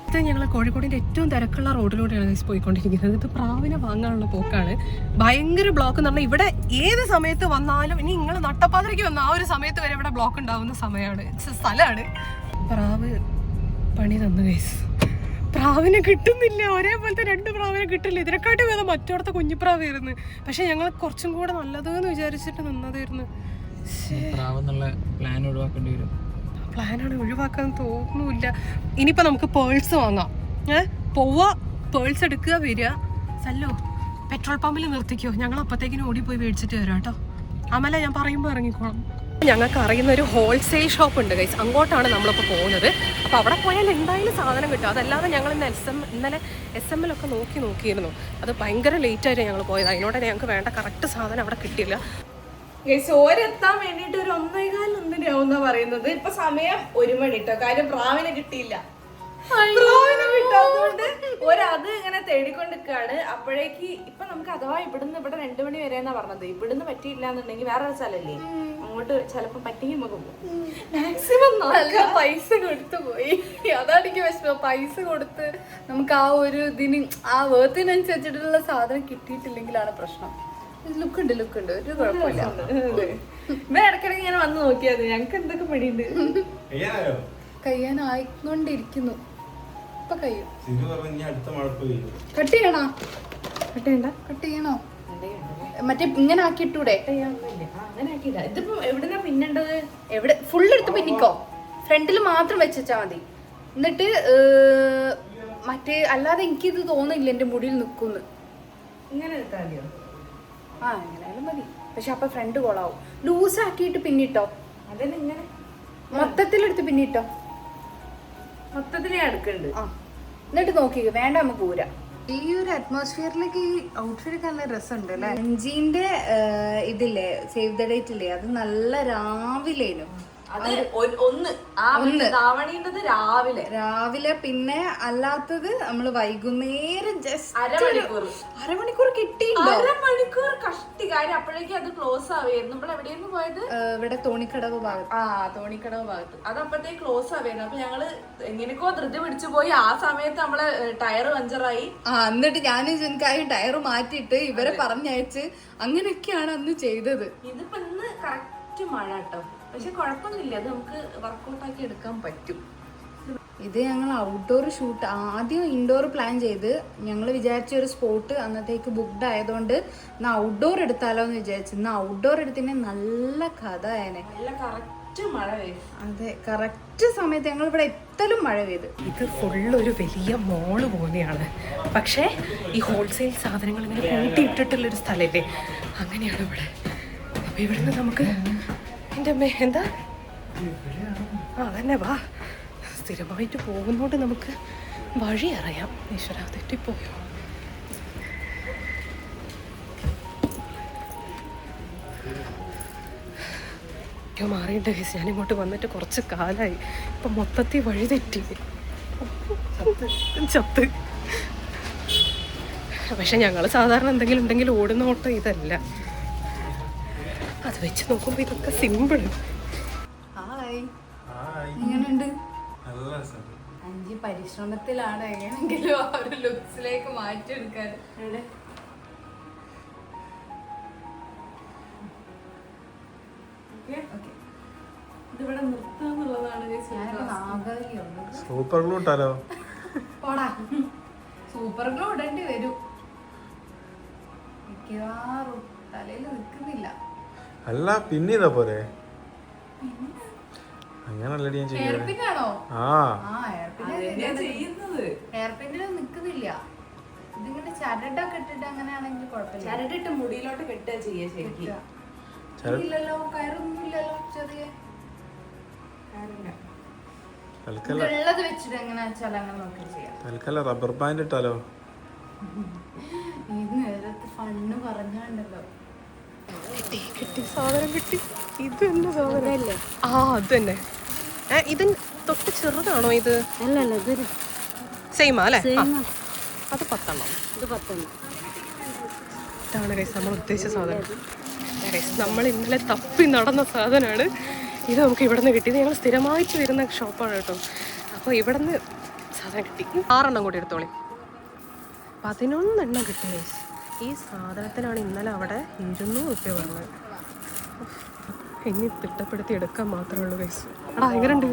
ഇത് ഞങ്ങൾ കോഴിക്കോടിൻ്റെ ഏറ്റവും തിരക്കുള്ള റോഡിലൂടെയാണ് പോയിക്കൊണ്ടിരിക്കുന്നത്. ഇത് പ്രാവിനെ വാങ്ങാനുള്ള പോക്കാണ്. ഭയങ്കര ബ്ലോക്ക് എന്ന് പറഞ്ഞാൽ ഇവിടെ ഏത് സമയത്ത് വന്നാലും, ഇനി നിങ്ങൾ നട്ടപ്പാതിരയ്ക്ക് വന്ന ആ ഒരു സമയത്ത് വരെ ഇവിടെ ബ്ലോക്ക് ഉണ്ടാവുന്ന സമയമാണ്, സ്ഥലമാണ്. പ്രാവ് പണി തന്നു ഗൈസ്. പ്രാവിനെ കിട്ടുന്നില്ല. ഒരേപോലത്തെ 2 പ്രാവിനെ കിട്ടില്ല. ഇതിനെക്കാട്ടി വേണം മറ്റോടത്തെ കുഞ്ഞിപ്രാവായിരുന്നു. പക്ഷെ ഞങ്ങൾ കുറച്ചും കൂടെ നല്ലതെന്ന് വിചാരിച്ചിട്ട് നിന്നതായിരുന്നു. പ്ലാൻ ഒഴിവാക്കേണ്ടി വരും. പ്ലാനാണ്, ഒഴിവാക്കാൻ തോന്നുന്നില്ല. ഇനിയിപ്പോൾ നമുക്ക് പേൾസ് വാങ്ങാം. പോവുക, പേൾസ് എടുക്കുക, വരിക. സല്ലോ പെട്രോൾ പമ്പിൽ നിർത്തിക്കോ, ഞങ്ങൾ അപ്പത്തേക്കിനും ഓടിപ്പോയി മേടിച്ചിട്ട് വരാം കേട്ടോ. അമല ഞാൻ പറയുമ്പോൾ ഇറങ്ങിക്കോളാം. ഞങ്ങൾക്ക് അറിയുന്ന ഒരു ഹോൾസെയിൽ ഷോപ്പ് ഉണ്ട് ഗൈസ്. അങ്ങോട്ടാണ് നമ്മളിപ്പോൾ പോകുന്നത്. അപ്പോൾ അവിടെ പോയാൽ എന്തായാലും സാധനം കിട്ടും. അതല്ലാതെ ഞങ്ങൾ ഇന്നലെ SM ഒക്കെ നോക്കിയിരുന്നു. അത് ഭയങ്കര ലേറ്റായിട്ട് ഞങ്ങൾ പോയത്. അതിനോടെ ഞങ്ങൾക്ക് വേണ്ട കറക്റ്റ് സാധനം അവിടെ കിട്ടിയില്ല. ഓരെത്താൻ വേണ്ടിട്ട് ഒരു 1:15 പറയുന്നത്. ഇപ്പൊ സമയം 1 മണി ട്ടോ. കാര്യം പ്രാവിനെ കിട്ടിയില്ല. പ്രാവിനെ കിട്ടാത്തതുകൊണ്ട് അത് ഇങ്ങനെ തേടിക്കൊണ്ടിരിക്കുകയാണ്. അപ്പോഴേക്ക് ഇപ്പൊ നമുക്ക് അഥവാ ഇവിടെ 2 മണി വരെ എന്നാ പറഞ്ഞത്. ഇവിടുന്ന് പറ്റിയില്ല എന്നുണ്ടെങ്കിൽ വേറെ ഒരു സ്ഥലല്ലേ, അങ്ങോട്ട് ചിലപ്പോ പറ്റിയെങ്കിൽ നമുക്ക് പോകും. മാക്സിമം നല്ല പൈസ കൊടുത്തു പോയി. അതാണ് എനിക്ക് വിഷമം. പൈസ കൊടുത്ത് നമുക്ക് ആ ഒരു ഇതിന് ആ വേർത്തിനനുസരിച്ചിട്ടുള്ള സാധനം കിട്ടിയിട്ടില്ലെങ്കിലാണ് പ്രശ്നം. ലുക്ക് ഉണ്ട് ഒരു കുഴപ്പമില്ല. ഇടയ്ക്കിടയ്ക്ക് ഞാൻ വന്ന് നോക്കിയത്. ഞങ്ങക്ക് എന്തൊക്കെ പണിയുണ്ട്. കഴിയാനായിക്കൊണ്ടിരിക്കുന്നു. ഇപ്പൊ കഴിയും. കട്ട് ചെയ്യണോ? കട്ട് ചെയ്യണോ? മറ്റേ ഇങ്ങനെ ആക്കിയിട്ടൂടെ? അങ്ങനെ ആക്കിയില്ല. ഇതിപ്പോ എവിടുന്നാ പിന്നേണ്ടത്? എവിടെ ഫുൾ എടുത്ത് പിന്നിക്കോ. ഫ്രണ്ടിൽ മാത്രം വെച്ചാ മതി. എന്നിട്ട് മറ്റേ അല്ലാതെ എനിക്കിത് തോന്നില്ല എന്റെ മുടിയിൽ നിൽക്കുന്നു. ഇങ്ങനെ എടുത്താൽ മതിയോ? എങ്ങനെയാലും മതി. പക്ഷെ അപ്പൊ ഫ്രണ്ട് കോളാവും. ലൂസ് ആക്കിയിട്ട് പിന്നിട്ടോ. അതന്നെ ഇങ്ങനെ മൊത്തത്തിലെടുത്ത് പിന്നിട്ടോ. മൊത്തത്തിലേ എടുക്കുന്നുണ്ട്. എന്നിട്ട് നോക്കിക്കോ. വേണ്ട, നമുക്ക് ഊരാ. ഈ ഒരു അറ്റ്മോസ്ഫിയറിലേക്ക് ഈ ഔട്ട്ഫിറ്റ് നല്ല രസമുണ്ട് അല്ലേ? അഞ്ചിന്റെ ഇതില്ലേ, സേവ് ദ ഡേറ്റ് ഇല്ലേ, അത് നല്ല രാവിലേനു. രാവിലെ പിന്നെ അല്ലാത്തത് നമ്മള് വൈകുന്നേരം അരമണിക്കൂർ കിട്ടിയിട്ടോ. അരമണിക്കൂർ കഷ്ടി. കാര്യം അപ്പോഴേക്കും അത് ക്ലോസ് ആവുമായിരുന്നു. നമ്മൾ എവിടെയായിരുന്നു പോയത്? ഇവിടെ തോണിക്കടവ് ഭാഗത്ത്. തോണിക്കടവ് ഭാഗത്ത്. അത് അപ്പഴത്തേക്ക് ക്ലോസ് ആവുമായിരുന്നു. അപ്പൊ ഞങ്ങള് എങ്ങനെയൊക്കെ ധൃതി പിടിച്ചു പോയി. ആ സമയത്ത് നമ്മളെ ടയർ പഞ്ചറായി. എന്നിട്ട് ഞാൻ എനിക്കായി ടയർ മാറ്റിയിട്ട് ഇവരെ പറഞ്ഞയച്ച് അങ്ങനെയൊക്കെയാണ് അന്ന് ചെയ്തത്. ഇതിപ്പോ ഇന്ന് കറക്റ്റ് മഴ കേട്ടോ. പക്ഷെ കുഴപ്പമൊന്നുമില്ല. അത് നമുക്ക് വർക്കൗട്ട് ആക്കി എടുക്കാൻ പറ്റും. ഇത് ഞങ്ങൾ ഔട്ട്ഡോർ ഷൂട്ട് ആദ്യം ഇൻഡോർ പ്ലാൻ ചെയ്ത് ഞങ്ങൾ വിചാരിച്ച ഒരു സ്പോട്ട് അന്നത്തേക്ക് ബുക്ക്ഡ് ആയതുകൊണ്ട് ഇന്ന് ഔട്ട്ഡോർ എടുത്താലോ എന്ന് വിചാരിച്ചു. ഇന്ന് ഔട്ട്ഡോർ എടുത്തിനെ നല്ല കഥ ആയനെ. നല്ല കറക്റ്റ് മഴ പെയ്യും. അതെ, കറക്റ്റ് സമയത്ത് ഞങ്ങൾ ഇവിടെ എത്തലും മഴ പെയ്ത്. ഇത് ഫുള്ളൊരു വലിയ മോള് പോലെയാണ്, പക്ഷേ ഈ ഹോൾസെയിൽ സാധനങ്ങൾ ഇങ്ങനെ കൂട്ടിയിട്ടിട്ടുള്ളൊരു സ്ഥലമല്ലേ, അങ്ങനെയാണ് ഇവിടെ. അപ്പോൾ ഇവിടുന്ന് നമുക്ക് എൻ്റെ അമ്മ എന്താ അതന്നെ വാ, സ്ഥിരമായിട്ട് പോകുന്നോണ്ട് നമുക്ക് വഴി അറിയാം. ഈശ്വര തെറ്റിപ്പോയോ? മാറിയിട്ട് കേസ് ഞാൻ ഇങ്ങോട്ട് വന്നിട്ട് കുറച്ച് കാലമായി. ഇപ്പം മൊത്തത്തിൽ വഴി തെറ്റി ചത്ത്. പക്ഷെ ഞങ്ങൾ സാധാരണ എന്തെങ്കിലും ഉണ്ടെങ്കിൽ ഓടുന്ന ഓട്ടം ഇതല്ല. അത് വെച്ച് നോക്കുമ്പോൾ ഇതൊക്കെ സിമ്പിൾ. എങ്ങനെയുണ്ട്? അഞ്ച് പരിശ്രമത്തിലാണ് എങ്ങനെയെങ്കിലും ആ ഒരു ലുക്സിലേക്ക് മാറ്റിയെടുക്കാൻ. ഇതിവിടെ നിർത്താന്നുള്ളതാണ്. സൂപ്പർ ഗ്ലൂ ഇട്ടാലോ? സൂപ്പർ ഗ്ലൂ ഇടേണ്ടി വരും. മിക്കവാറും തലയിൽ നിൽക്കുന്നില്ല. അല്ല പിന്നെ ഇതാ പോരെ, അങ്ങനല്ലടി ഞാൻ ചെയ്യുന്നത്. ഹെയർപിന്നാണോ? ചെയ്യുന്നത് ഹെയർപിന്നിൽ നിൽക്കുന്നില്ല. ഇതിങ്ങനെ ചരടൊക്കെ ഇട്ടിട്ട് അങ്ങനെയാണെങ്കിൽ കുഴപ്പമില്ല. ചരടിട്ട് മുടിയിലോട്ട് കെട്ടുക ചെയ്യാ ശരിക്കും. ഇല്ലല്ലോ, കയറൊന്നും ഇല്ലല്ലോ. ചെറിയ ഉള്ളത് വെച്ചിട്ട് എങ്ങനെ വെച്ചാൽ അങ്ങനെ നോക്കി ചെയ്യാം. തൽക്കാലം റബ്ബർ ബാൻഡ് ഇട്ടാലോ? ഈ നേരത്തെ ഫണ്ണ് പറഞ്ഞാണ്ടല്ലോ. കിട്ടി സാധനം കിട്ടി. ഇത് തന്നെ സാധനല്ലേ? ആ അത് തന്നെ. ഇത് തൊട്ട് ചെറുതാണോ ഇത്? അല്ലല്ല, ഇതൊരു സെയിമാ അല്ലേ? അത് 10 എണ്ണം. ഇത് 10 എണ്ണം. ഇതാണ് ഗൈസ് നമ്മൾ ഉദ്ദേശിച്ച സാധനം. നമ്മൾ ഇന്നലെ തപ്പി നടന്ന സാധനമാണ് ഇത്. നമുക്ക് ഇവിടെ നിന്ന് കിട്ടിയത്. ഞങ്ങൾ സ്ഥിരമായിട്ട് വരുന്ന ഷോപ്പാണ് കേട്ടോ. അപ്പോൾ ഇവിടെ നിന്ന് സാധനം കിട്ടി. 6 എണ്ണം കൂടി എടുത്തോളി. 11 എണ്ണം കിട്ടി ഗൈസ്. ഈ സാധനത്തിനാണ് ഇന്നലെ അവിടെ 200 രൂപ പറഞ്ഞത്. ഇനി തിട്ടപ്പെടുത്തി എടുക്കാൻ മാത്രമേ ഉള്ളൂ ഗൈസ്. എടാ എങ്ങനെയുണ്ട്?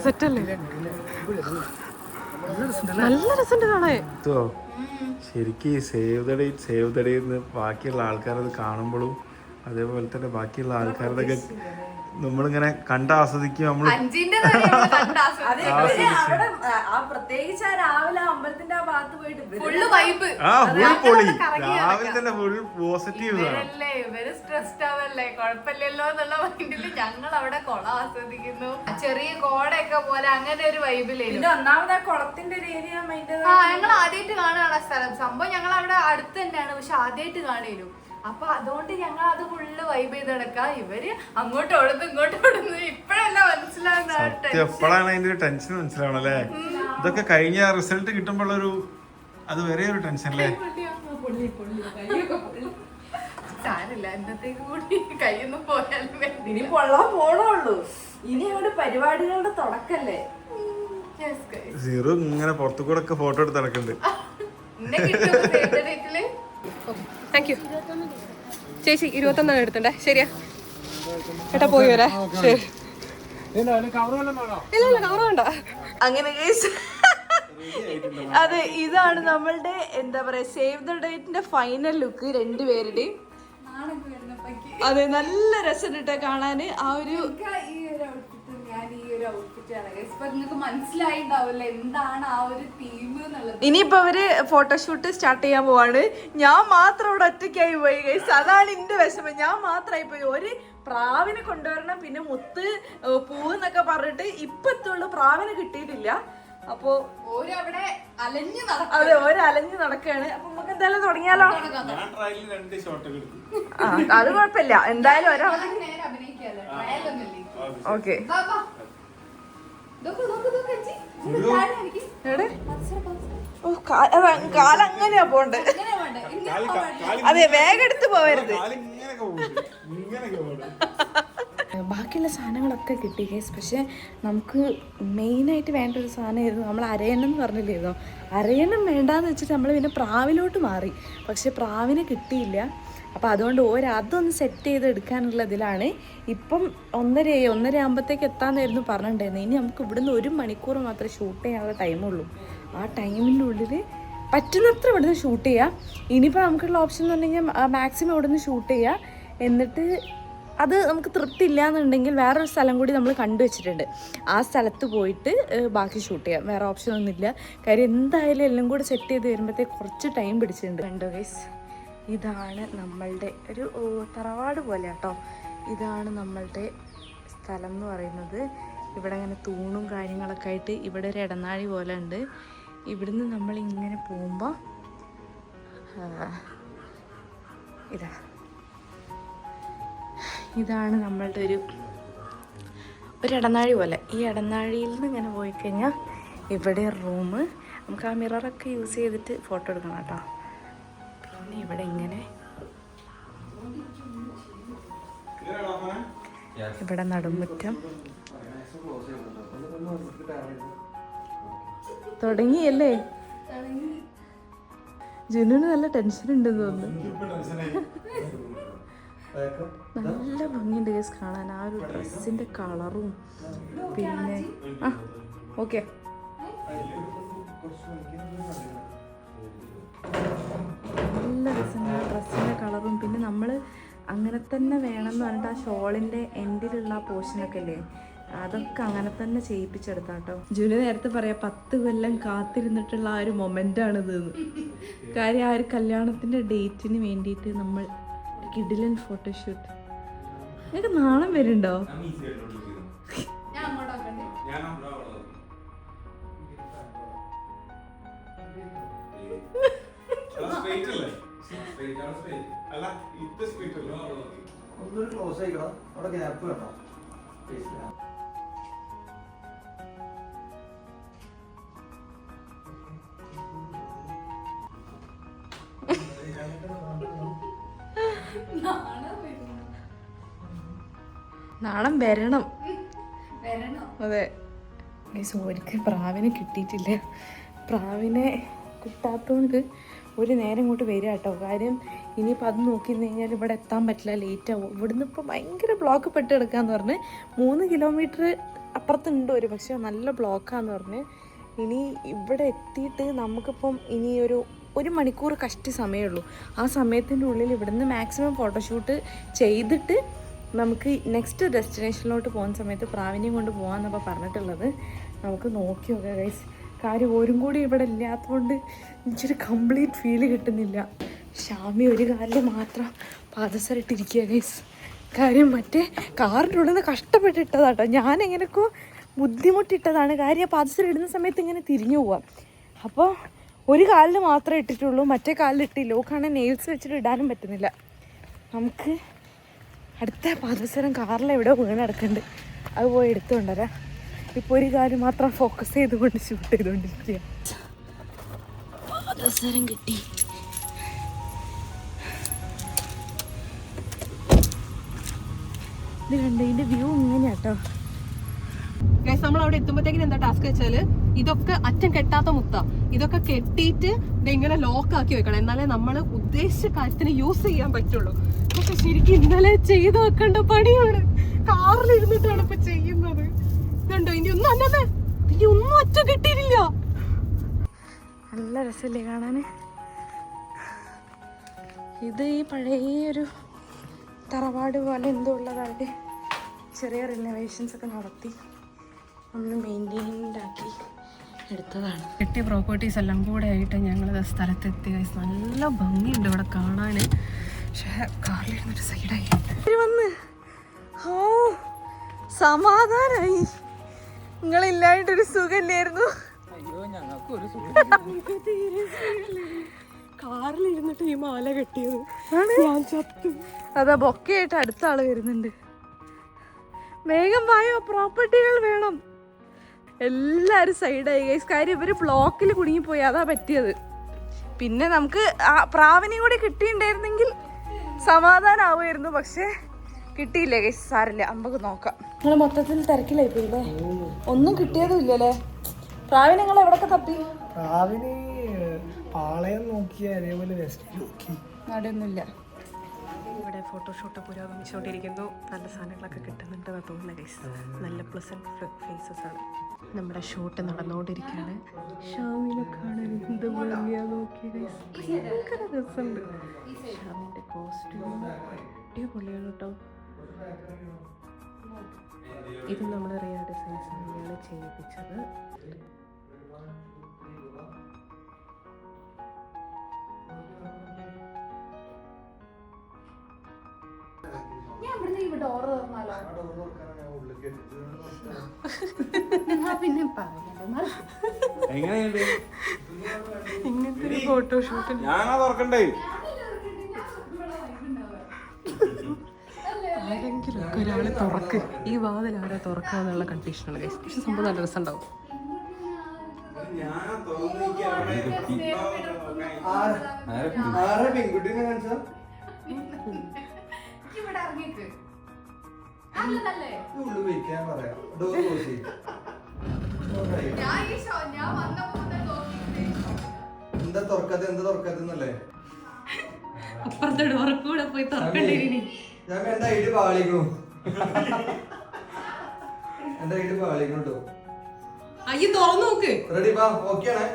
സെറ്റല്ലേ? നല്ല രസമുണ്ട് കാണാൻ. ശരിക്കും സേവ് ദ ഡേറ്റ് ബാക്കിയുള്ള ആൾക്കാരത് കാണുമ്പോഴും അതേപോലെ തന്നെ ബാക്കിയുള്ള ആൾക്കാരുടെ നമ്മളിങ്ങനെ കണ്ടാസ്വദിക്കും. നമ്മള് പ്രത്യേകിച്ച് ആ രാവിലെ അമ്പലത്തിന്റെ ആ ഭാഗത്ത് പോയിട്ട് ഫുള്ള് വൈബ്. രാവിലെ തന്നെ ഫുൾ പോസിറ്റീവ് ആണ്. ഇവര് സ്ട്രെസ്ഡ് ആവല്ലേ, കുഴപ്പമില്ലല്ലോ എന്നുള്ള മൈൻഡില് ഞങ്ങൾ അവിടെ കുളം ആസ്വദിക്കുന്നു. ചെറിയ കോടയൊക്കെ പോലെ അങ്ങനെ ഒരു വൈബിലായിരുന്നു. ഒന്നാമത് ആ കുളത്തിന്റെ ഒരു ഏരിയ ഞങ്ങൾ ആദ്യമായിട്ട് കാണുകയാണ് സ്ഥലം. സംഭവം ഞങ്ങൾ അവിടെ അടുത്ത് തന്നെയാണ്, പക്ഷെ ആദ്യമായിട്ട് കാണുന്നു. അപ്പൊ അതുകൊണ്ട് ഞങ്ങൾ അത് ഫുള്ള് വൈബ് ചെയ്ത് നടക്കാം. ഇവര് അങ്ങോട്ട് ഓടുന്നു ഇങ്ങോട്ട് ഓടുന്നു. ഇപ്പഴല്ല മനസ്സിലാവുന്ന, എപ്പോഴാണ് അതിന്റെ ഒരു ടെൻഷൻ മനസ്സിലാവണല്ലേ? ഇതൊക്കെ കഴിഞ്ഞ റിസൾട്ട് കിട്ടുമ്പോഴൊരു അത് വരെ ഒരു ടെൻഷൻ അല്ലേ? സാരില്ല, എന്നത്തേക്ക് കൂടി കയ്യൊന്നും പോയാലും ഇനി പൊള്ളാൻ പോണുള്ളൂ. ഇനി അവിടെ പരിപാടികളുടെ തുടക്കല്ലേ. സീറോ ഇങ്ങനെ പുറത്തു കൂടെ ഒക്കെ ഫോട്ടോ എടുത്ത് നടക്കുന്നുണ്ട്. താങ്ക് യു ചേച്ചി. 21 എടുത്തണ്ടേ? ശരിയാ ഏട്ടാ, പോയി വരാ. ശരി. ഇല്ല കവർ വേണ്ട. അങ്ങനെ അതെ, ഇതാണ് നമ്മളുടെ എന്താ പറയാ സേവ് ദ ഡേറ്റിന്റെ ഫൈനൽ ലുക്ക് രണ്ടുപേരുടെയും. അതെ, നല്ല രസമുണ്ട് കാണാന്. ആ ഒരു നിങ്ങൾക്ക് മനസ്സിലായിണ്ടാവില്ല എന്താണ് ആ ഒരു തീം എന്നുള്ളത്. ഇനിയിപ്പോ അവര് ഫോട്ടോഷൂട്ട് സ്റ്റാർട്ട് ചെയ്യാൻ പോവാണ്. ഞാൻ മാത്രം ഇവിടെ ഒറ്റയ്ക്കായി പോയി ഗൈസ്. അതാണ് എന്റെ വിഷമം. ഞാൻ മാത്രമായി പോയി. ഒരു പ്രാവിനെ കൊണ്ടുവരണം, പിന്നെ മുത്ത് പൂവെന്നൊക്കെ പറഞ്ഞിട്ട് ഇപ്പൊ എത്തുള്ളൂ. പ്രാവിനെ കിട്ടിയിട്ടില്ല. അപ്പൊ ഓരവിടെ അലഞ്ഞു അതെ, ഓരലഞ്ഞു നടക്കാണ്. അപ്പൊ നമുക്ക് എന്തായാലും തുടങ്ങിയാലോ? അത് കുഴപ്പമില്ല, എന്തായാലും ഒരാളെ ഓക്കെ. കാലങ്ങനെയാ പോണ്ട്. അതെ, വേഗം എടുത്ത് പോവരുത്. ബാക്കിയുള്ള സാധനങ്ങളൊക്കെ കിട്ടി ഗൈസ്. പക്ഷെ നമുക്ക് മെയിനായിട്ട് വേണ്ട ഒരു സാധനമായിരുന്നു നമ്മൾ അരയണം എന്ന് പറഞ്ഞില്ലായിരുന്നോ? അരയണം വേണ്ടാന്ന് വെച്ചിട്ട് നമ്മൾ പിന്നെ പ്രാവിലോട്ട് മാറി. പക്ഷെ പ്രാവിനെ കിട്ടിയില്ല. അപ്പോൾ അതുകൊണ്ട് അതൊന്ന് സെറ്റ് ചെയ്ത് എടുക്കാനുള്ളതിലാണ്. ഇപ്പം 1:30 ആകുമ്പോഴത്തേക്ക് എത്താമെന്നായിരുന്നു പറഞ്ഞിട്ടുണ്ടായിരുന്നത്. ഇനി നമുക്ക് ഇവിടുന്ന് 1 മണിക്കൂർ മാത്രമേ ഷൂട്ട് ചെയ്യാനുള്ള ടൈമുള്ളൂ. ആ ടൈമിൻ്റെ ഉള്ളിൽ പറ്റുന്നത്ര ഇവിടുന്ന് ഷൂട്ട് ചെയ്യാം. ഇനിയിപ്പോൾ നമുക്കുള്ള ഓപ്ഷൻ എന്ന് പറഞ്ഞാൽ മാക്സിമം ഇവിടുന്ന് ഷൂട്ട് ചെയ്യുക. എന്നിട്ട് അത് നമുക്ക് തൃപ്തി ഇല്ലയെന്നുണ്ടെങ്കിൽ വേറൊരു സ്ഥലം കൂടി നമ്മൾ കണ്ടുവച്ചിട്ടുണ്ട്. ആ സ്ഥലത്ത് പോയിട്ട് ബാക്കി ഷൂട്ട് ചെയ്യാം. വേറെ ഓപ്ഷനൊന്നുമില്ല. കാര്യം എന്തായാലും എല്ലാം കൂടി സെറ്റ് ചെയ്ത് വരുമ്പോഴത്തേക്ക് കുറച്ച് ടൈം പിടിച്ചിട്ടുണ്ട്. കണ്ടോ ഗൈസ്, ഇതാണ് നമ്മളുടെ ഒരു തറവാട് പോലെ കേട്ടോ. ഇതാണ് നമ്മളുടെ സ്ഥലം എന്ന് പറയുന്നത്. ഇവിടെ ഇങ്ങനെ തൂണും കാര്യങ്ങളൊക്കെ ആയിട്ട് ഇവിടെ ഒരു ഇടനാഴി പോലെ ഉണ്ട്. ഇവിടുന്ന് നമ്മളിങ്ങനെ പോകുമ്പോൾ ഇതാണ് നമ്മളുടെ ഒരു ഇടനാഴി പോലെ. ഈ ഇടനാഴിയിൽ നിന്ന് ഇങ്ങനെ പോയി കഴിഞ്ഞാൽ ഇവിടെ റൂം. നമുക്ക് ആ മിററൊക്കെ യൂസ് ചെയ്തിട്ട് ഫോട്ടോ എടുക്കണം കേട്ടോ. പിന്നെ ഇവിടെ ഇങ്ങനെ ഇവിടെ നടുമുറ്റം തുടങ്ങിയല്ലേ. ജുനുവിന് നല്ല ടെൻഷൻ ഉണ്ടെന്ന് തോന്നുന്നു. നല്ല ഭംഗിയുണ്ട് ഗൈസ് കാണാൻ. ആ ഒരു ഡ്രസ്സിൻ്റെ കളറും പിന്നെ ഓക്കെ നല്ല രസമുണ്ട് ഡ്രസ്സിൻ്റെ കളറും. പിന്നെ നമ്മൾ അങ്ങനെ തന്നെ വേണമെന്ന് പറഞ്ഞിട്ട് ആ ഷോളിൻ്റെ എൻഡിലുള്ള ആ പോർഷനൊക്കെ അല്ലേ, അതൊക്കെ അങ്ങനെ തന്നെ ചെയ്യിപ്പിച്ചെടുത്താ കേട്ടോ. ജുനു നേരത്തെ പറയാം 10 കൊല്ലം കാത്തിരുന്നിട്ടുള്ള ആ ഒരു മൊമെൻ്റാണിത്. കാര്യം ആ ഒരു കല്യാണത്തിൻ്റെ ഡേറ്റിന് വേണ്ടിയിട്ട് നമ്മൾ കിഡിലൻ ഫോട്ടോഷൂട്ട്. എനിക്ക് നാണം വരുന്നുണ്ടോ? നാണം വരണം. അതെ ഒരിക്കൽ പ്രാവിനെ കിട്ടിയിട്ടില്ല. പ്രാവിനെ കിട്ടാത്തതുകൊണ്ട് ഒരു നേരം ഇങ്ങോട്ട് വരിക കേട്ടോ. കാര്യം ഇനിയിപ്പോൾ അത് നോക്കിയിരുന്നു കഴിഞ്ഞാൽ ഇവിടെ എത്താൻ പറ്റില്ല, ലേറ്റ് ആവും. ഇവിടുന്ന് ഇപ്പോൾ ഭയങ്കര ബ്ലോക്ക് പെട്ട് കിടക്കാന്ന് പറഞ്ഞ് 3 കിലോമീറ്റർ അപ്പുറത്തുണ്ട് ഒരു, പക്ഷേ നല്ല ബ്ലോക്കാന്ന് പറഞ്ഞ്. ഇനി ഇവിടെ എത്തിയിട്ട് നമുക്കിപ്പം ഇനി ഒരു മണിക്കൂർ കഷ്ടി സമയമുള്ളൂ. ആ സമയത്തിൻ്റെ ഉള്ളിൽ ഇവിടുന്ന് മാക്സിമം ഫോട്ടോഷൂട്ട് ചെയ്തിട്ട് നമുക്ക് നെക്സ്റ്റ് ഡെസ്റ്റിനേഷനിലോട്ട് പോകുന്ന സമയത്ത് പ്രാവിനെയും കൊണ്ട് പോകാമെന്നപ്പോൾ പറഞ്ഞിട്ടുള്ളത്. നമുക്ക് നോക്കി നോക്കാം ഗൈസ്. കാര്യം ഓരും കൂടി ഇവിടെ ഇല്ലാത്തതുകൊണ്ട് എനിക്കൊരു കംപ്ലീറ്റ് ഫീല് കിട്ടുന്നില്ല. ഷാമി ഒരു കാലിൽ മാത്രം പാദസരട്ടിരിക്കുക ഗൈസ്. കാര്യം മറ്റേ കാറിൻ്റെ ഉള്ളിൽ നിന്ന് കഷ്ടപ്പെട്ടിട്ടതാട്ടോ. ഞാൻ എങ്ങനെയൊക്കെ ബുദ്ധിമുട്ടിട്ടതാണ്. കാര്യം പാദസരം ഇടുന്ന സമയത്ത് ഇങ്ങനെ തിരിഞ്ഞു പോവാം. അപ്പോൾ ഒരു കാലിൽ മാത്രമേ ഇട്ടിട്ടുള്ളൂ, മറ്റേ കാലിൽ ഇട്ടില്ല. ഓക്കാണെങ്കിൽ നെയിൽസ് വെച്ചിട്ട് ഇടാനും പറ്റുന്നില്ല. നമുക്ക് അടുത്ത പാദസരം കാറിൽ എവിടെ വീണ് കിടക്കുന്നുണ്ട്, അത് പോയി എടുത്തുകൊണ്ടുവരാം. ഇപ്പോൾ ഒരു കാര്യം മാത്രം ഫോക്കസ് ചെയ്തുകൊണ്ട് ഷൂട്ട് ചെയ്തുകൊണ്ടിരിക്കുക. പാദസരം കിട്ടി. ഇത് കണ്ടു, ഇതിൻ്റെ വ്യൂ ഇങ്ങനെയാട്ടോ. നമ്മൾ അവിടെ എത്തുമ്പോഴത്തേക്കിന് എന്താ ടാസ്ക് വെച്ചാല് ഇതൊക്കെ അറ്റം കെട്ടാത്ത മുത്ത, ഇതൊക്കെ കെട്ടിയിട്ട് ഇങ്ങനെ ലോക്കാക്കി വെക്കണം. എന്നാലേ നമ്മൾ ഉദ്ദേശിച്ച കാര്യത്തിന് യൂസ് ചെയ്യാൻ പറ്റുള്ളൂ. പക്ഷെ ശരിക്കും ഇന്നലെ ചെയ്ത് വെക്കേണ്ട പണിയാണ്. കാറിലിരുന്നിട്ടാണ് ഇപ്പൊ ചെയ്യുന്നത്. ഇതുണ്ടോ ഇനി ഒന്നും അന്നത്തെ ഇനി ഒന്നും അറ്റം കെട്ടിയിട്ടില്ല. നല്ല രസമല്ലേ കാണാൻ. ഇത് ഈ പഴയൊരു തറവാട് പോലെ എന്തോ ഉള്ളതായിട്ട് ചെറിയ റിനോവേഷൻസ് ഒക്കെ നടത്തി ഒന്ന് മെയിൻറ്റെയിൻഡാക്കി എടുത്തതാണ്. കിട്ടിയ പ്രോപ്പർട്ടീസ് എല്ലാം കൂടെ ആയിട്ട് ഞങ്ങൾ സ്ഥലത്തെത്തി. നല്ല ഭംഗിയുണ്ട് ഇവിടെ കാണാൻ. പക്ഷേ കാറിലിരുന്നൊരു സൈഡായി വന്ന് ഓ സമാധാനായി. നിങ്ങളില്ലായിട്ടൊരു സുഖമില്ലായിരുന്നു. കാറിലിരുന്നിട്ട് ഈ മാല കെട്ടിയത് ഞാൻ ചത്തു. അതാ ബൊക്കെയായിട്ട് അടുത്ത ആള് വരുന്നുണ്ട്. വേഗം വായോ, പ്രോപ്പർട്ടികൾ വേണം. എല്ലാവരും സൈഡായി ഗൈസ്. കാര്യം ഇവർ ബ്ലോക്കിൽ കുടുങ്ങിപ്പോയി, അതാ പറ്റിയത്. പിന്നെ നമുക്ക് ആ പ്രാവിനെയും കൂടി കിട്ടിയിട്ടുണ്ടായിരുന്നെങ്കിൽ സമാധാനമാവുമായിരുന്നു. പക്ഷേ കിട്ടിയില്ലേ ഗൈസ്, സാരില്ല, നമുക്ക് നോക്കാം. നിങ്ങൾ മൊത്തത്തിൽ തിരക്കിലായി പോയില്ലേ, ഒന്നും കിട്ടിയതും ഇല്ലല്ലേ. പ്രാവിനെ നിങ്ങൾ എവിടെയൊക്കെ തപ്പി? പ്രാവിന് പാളയം നോക്കി, അതേപോലെ വെസ്റ്റ് നോക്കി, അവിടെയൊന്നുമില്ല. ഇവിടെ ഫോട്ടോഷൂട്ട് പുരോഗമിച്ചുകൊണ്ടിരിക്കുന്നു. നല്ല സാധനങ്ങളൊക്കെ കിട്ടുന്നുണ്ടെന്ന് തോന്നുന്നു ഗൈസ്. നല്ല പ്ലസന്റ് ഫേസസ് ആണ്. നമ്മുടെ ഷൂട്ട് നടന്നുകൊണ്ടിരിക്കുകയാണ്. ഷാമിനെ കാണാൻ എന്ത് ഭംഗിയാ നോക്കിയ ഗൈസ്. ഭയങ്കര രസമുണ്ട്. ഷാമിൻ്റെ കോസ്റ്റ്യൂം അടിപൊളിയാണ് കേട്ടോ. ഇത് നമ്മൾ റിയ ഡിസൈൻസ് തന്നെയാണ് ചെയ്യിപ്പിച്ചത്. ഇങ്ങനത്തെ ഒരു ഫോട്ടോഷൂട്ട് ആരെങ്കിലും ഒക്കെ ഒരാളെ തുറക്ക്. ഈ വാതിൽ ആരാ തുറക്കാന്നുള്ള കണ്ടീഷനാണ് ഗൈസ്. പക്ഷെ സംഭവം നല്ല രസം ഉണ്ടാവും. അപ്പുറത്തെ ഡോറക്കൂടെ പോയി തുറക്കണ്ടേ? അയ്യോ തുറന്നു നോക്ക്. റെഡി ബാ ഓക്കേ ആണ്.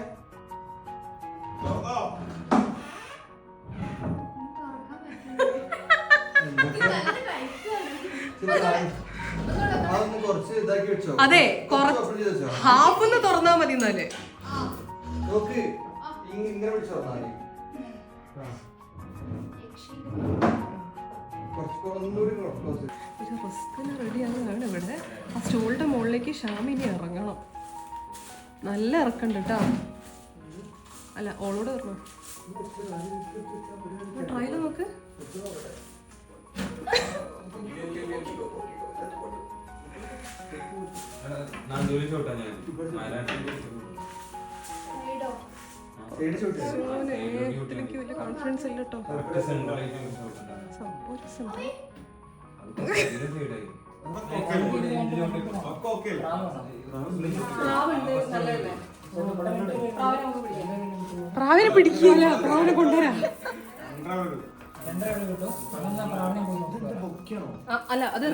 അതെ ഹാഫ് ഒന്ന് തുറന്നാ മതി. എന്നാല് റെഡിയാകാണ് ഇവിടെ. ആ സ്റ്റൂളിന്റെ മുകളിലേക്ക് ഷാമിനി ഇറങ്ങണം. നല്ല ഇറക്കണ്ട് കേട്ടോ. അല്ല ഓളോട് പറഞ്ഞോ ട്രയല് നോക്ക്. വലിയ കോൺഫിഡൻസ് ഇല്ല കേട്ടോ. പ്രാവിനെ പിടിക്കില്ല. പ്രാവിനെ കൊണ്ടുവരാ. അല്ല അത്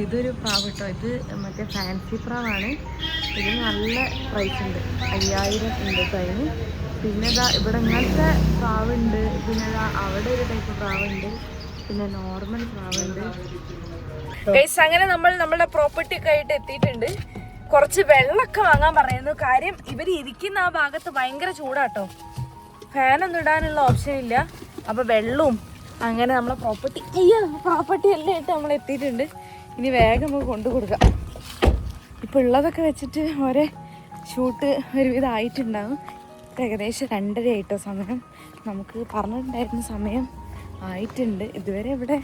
ഇതൊരു പ്രാവ് കേട്ടോ. ഇത് മറ്റേ ഫാൻസി പ്രാവാണ്. ഇത് നല്ല പ്രൈസ് ഉണ്ട്. 5000 ഉണ്ട് അതിന്. പിന്നെ ഇതാ ഇവിടെ ഇങ്ങനത്തെ പ്രാവുണ്ട്. പിന്നെ ഇതാ അവിടെ ഒരു ടൈപ്പ് പ്രാവുണ്ട്. പിന്നെ നോർമൽ പ്രാവുണ്ട്. അങ്ങനെ നമ്മൾ നമ്മുടെ പ്രോപ്പർട്ടി ഒക്കെ ആയിട്ട് എത്തിയിട്ടുണ്ട്. കുറച്ച് വെള്ളമൊക്കെ വാങ്ങാൻ പറയുന്നു. കാര്യം ഇവർ ഇരിക്കുന്ന ആ ഭാഗത്ത് ഭയങ്കര ചൂടാട്ടോ. ഫാനൊന്നും ഇടാനുള്ള ഓപ്ഷൻ ഇല്ല. അപ്പോൾ വെള്ളവും അങ്ങനെ നമ്മളെ പ്രോപ്പർട്ടി എല്ലാം ആയിട്ട് നമ്മൾ എത്തിയിട്ടുണ്ട്. ഇനി വേഗം നമുക്ക് കൊണ്ടു കൊടുക്കാം. ഇപ്പോൾ ഉള്ളതൊക്കെ വെച്ചിട്ട് ഓരോ ഷൂട്ട് ഒരുവിധം ആയിട്ടുണ്ടാകും. ഏകദേശം 2:30 ആയിട്ടോ സമയം. നമുക്ക് പറഞ്ഞിട്ടുണ്ടായിരുന്ന സമയം ആയിട്ടുണ്ട്. ഇതുവരെ ഇവിടെ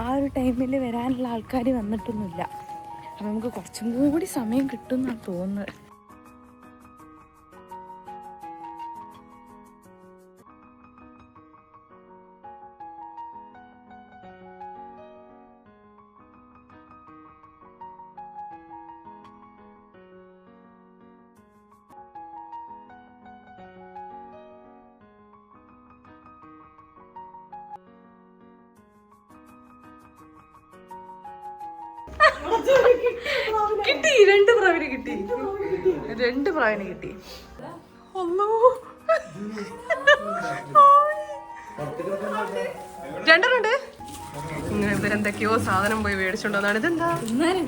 ആ ഒരു ടൈമിൽ വരാനുള്ള ആൾക്കാർ വന്നിട്ടൊന്നുമില്ല. അപ്പം നമുക്ക് കുറച്ചും കൂടി സമയം കിട്ടും എന്നാണ് തോന്നുന്നത്. കിട്ടി. 2 പ്രാവിനെ കിട്ടി. 2 പ്രാവിനെ കിട്ടി. രണ്ടെണ്ണുണ്ട്. ഇങ്ങനെ ഇവരെന്തൊക്കെയോ സാധനം പോയി മേടിച്ചോണ്ടാണ്. ഇതെന്താ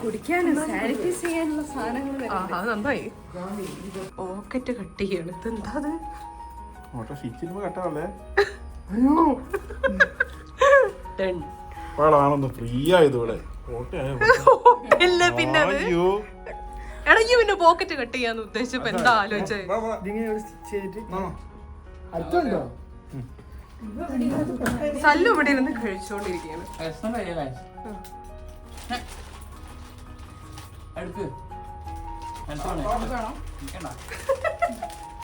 കുടിക്കാനും സാനിറ്റൈസ് ചെയ്യാനുള്ള സാധനങ്ങൾ. അത് നന്നായി. പോക്കറ്റ് കട്ട് ചെയ്യാണ്. ഇതെന്താ അത്? ഫ്രീ ആയതോടെ പിന്നെ ഇടയ്ക്ക് പിന്നെ പോക്കറ്റ് കട്ട് ചെയ്യാന്ന് ഉദ്ദേശിച്ചപ്പോ എന്താ ആലോചിച്ചത്? സല്ലു ഇവിടെ ഇരുന്ന് കഴിച്ചോണ്ടിരിക്കുകയാണ്.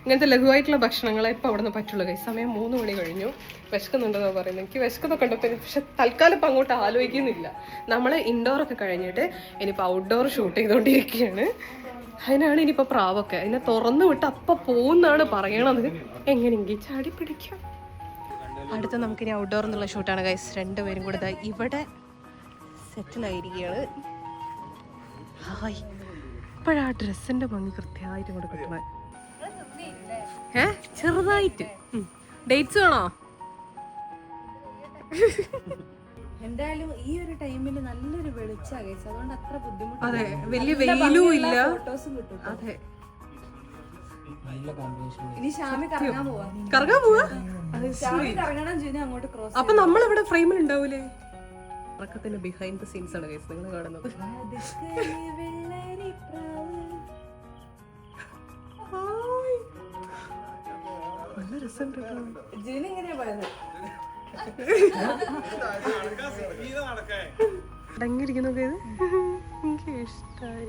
ഇങ്ങനത്തെ ലഘുവായിട്ടുള്ള ഭക്ഷണങ്ങളെ ഇപ്പൊ അവിടെ നിന്ന് പറ്റുള്ളൂ. സമയം 3 മണി കഴിഞ്ഞു. വിശക്കുന്നുണ്ടെന്നാ പറയുന്നത്. എനിക്ക് വിശക്കൊക്കെ കണ്ടപ്പോൾ പക്ഷെ തൽക്കാലം ഇപ്പം അങ്ങോട്ട് ആലോചിക്കുന്നില്ല. നമ്മൾ ഇൻഡോർ ഒക്കെ കഴിഞ്ഞിട്ട് ഇനിയിപ്പോൾ ഔട്ട്ഡോർ ഷൂട്ട് ചെയ്തുകൊണ്ടിരിക്കുകയാണ്. അതിനാണ് ഇനിയിപ്പോൾ പ്രാവൊക്കെ അതിനെ തുറന്നു വിട്ട് അപ്പം പോകുന്നാണ് പറയണത്. എങ്ങനെയെങ്കിൽ ചാടി പിടിക്കാം. അടുത്ത നമുക്കിനി ഔട്ട്ഡോർ എന്നുള്ള ഷൂട്ടാണ് ഗൈസ്. രണ്ടുപേരും കൂടെ ദാ ഇവിടെ സെറ്റിലായിരിക്കുകയാണ്. ഹായ്, ഇപ്പോഴാ ഡ്രസ്സിന്റെ ഭംഗി കൃത്യമായിട്ട് കൂടെ കിട്ടുന്നത്. ചെറുതായിട്ട് ഡേറ്റ്സ് വേണോ? എന്തായാലും ഈ ഒരു ടൈമിൽ നല്ലൊരു വെളിച്ചാ ഗൈസ്, അതുകൊണ്ട് അത്ര ബുദ്ധിമുട്ട്. അതെ, വലിയ വെയിലും ഇല്ല. ഫോട്ടോസും കിട്ടും. അതെ, നല്ല കോമ്പിനേഷൻ. ഇനി ഷാമി കറങ്ങാൻ പോവാ. കറങ്ങാൻ പോവാ. ഷാമി കറങ്ങണം ചെയ്യുന്ന അങ്ങോട്ട് ക്രോസ്. അപ്പൊ നമ്മളിവിടെ ഫ്രെയിമിൽ ഉണ്ടാവൂലേ? ഉറക്കത്തിന്റെ ബിഹൈൻഡ് ദ സീൻസ് ആണ് ഗൈസ് നിങ്ങൾ കാണുന്നത്. നല്ല രസമുണ്ട്. ജീന എങ്ങനെയാ പോയത്? അടങ്ങിയിരിക്കുന്നൊക്കെ എനിക്ക് ഇഷ്ടമായി.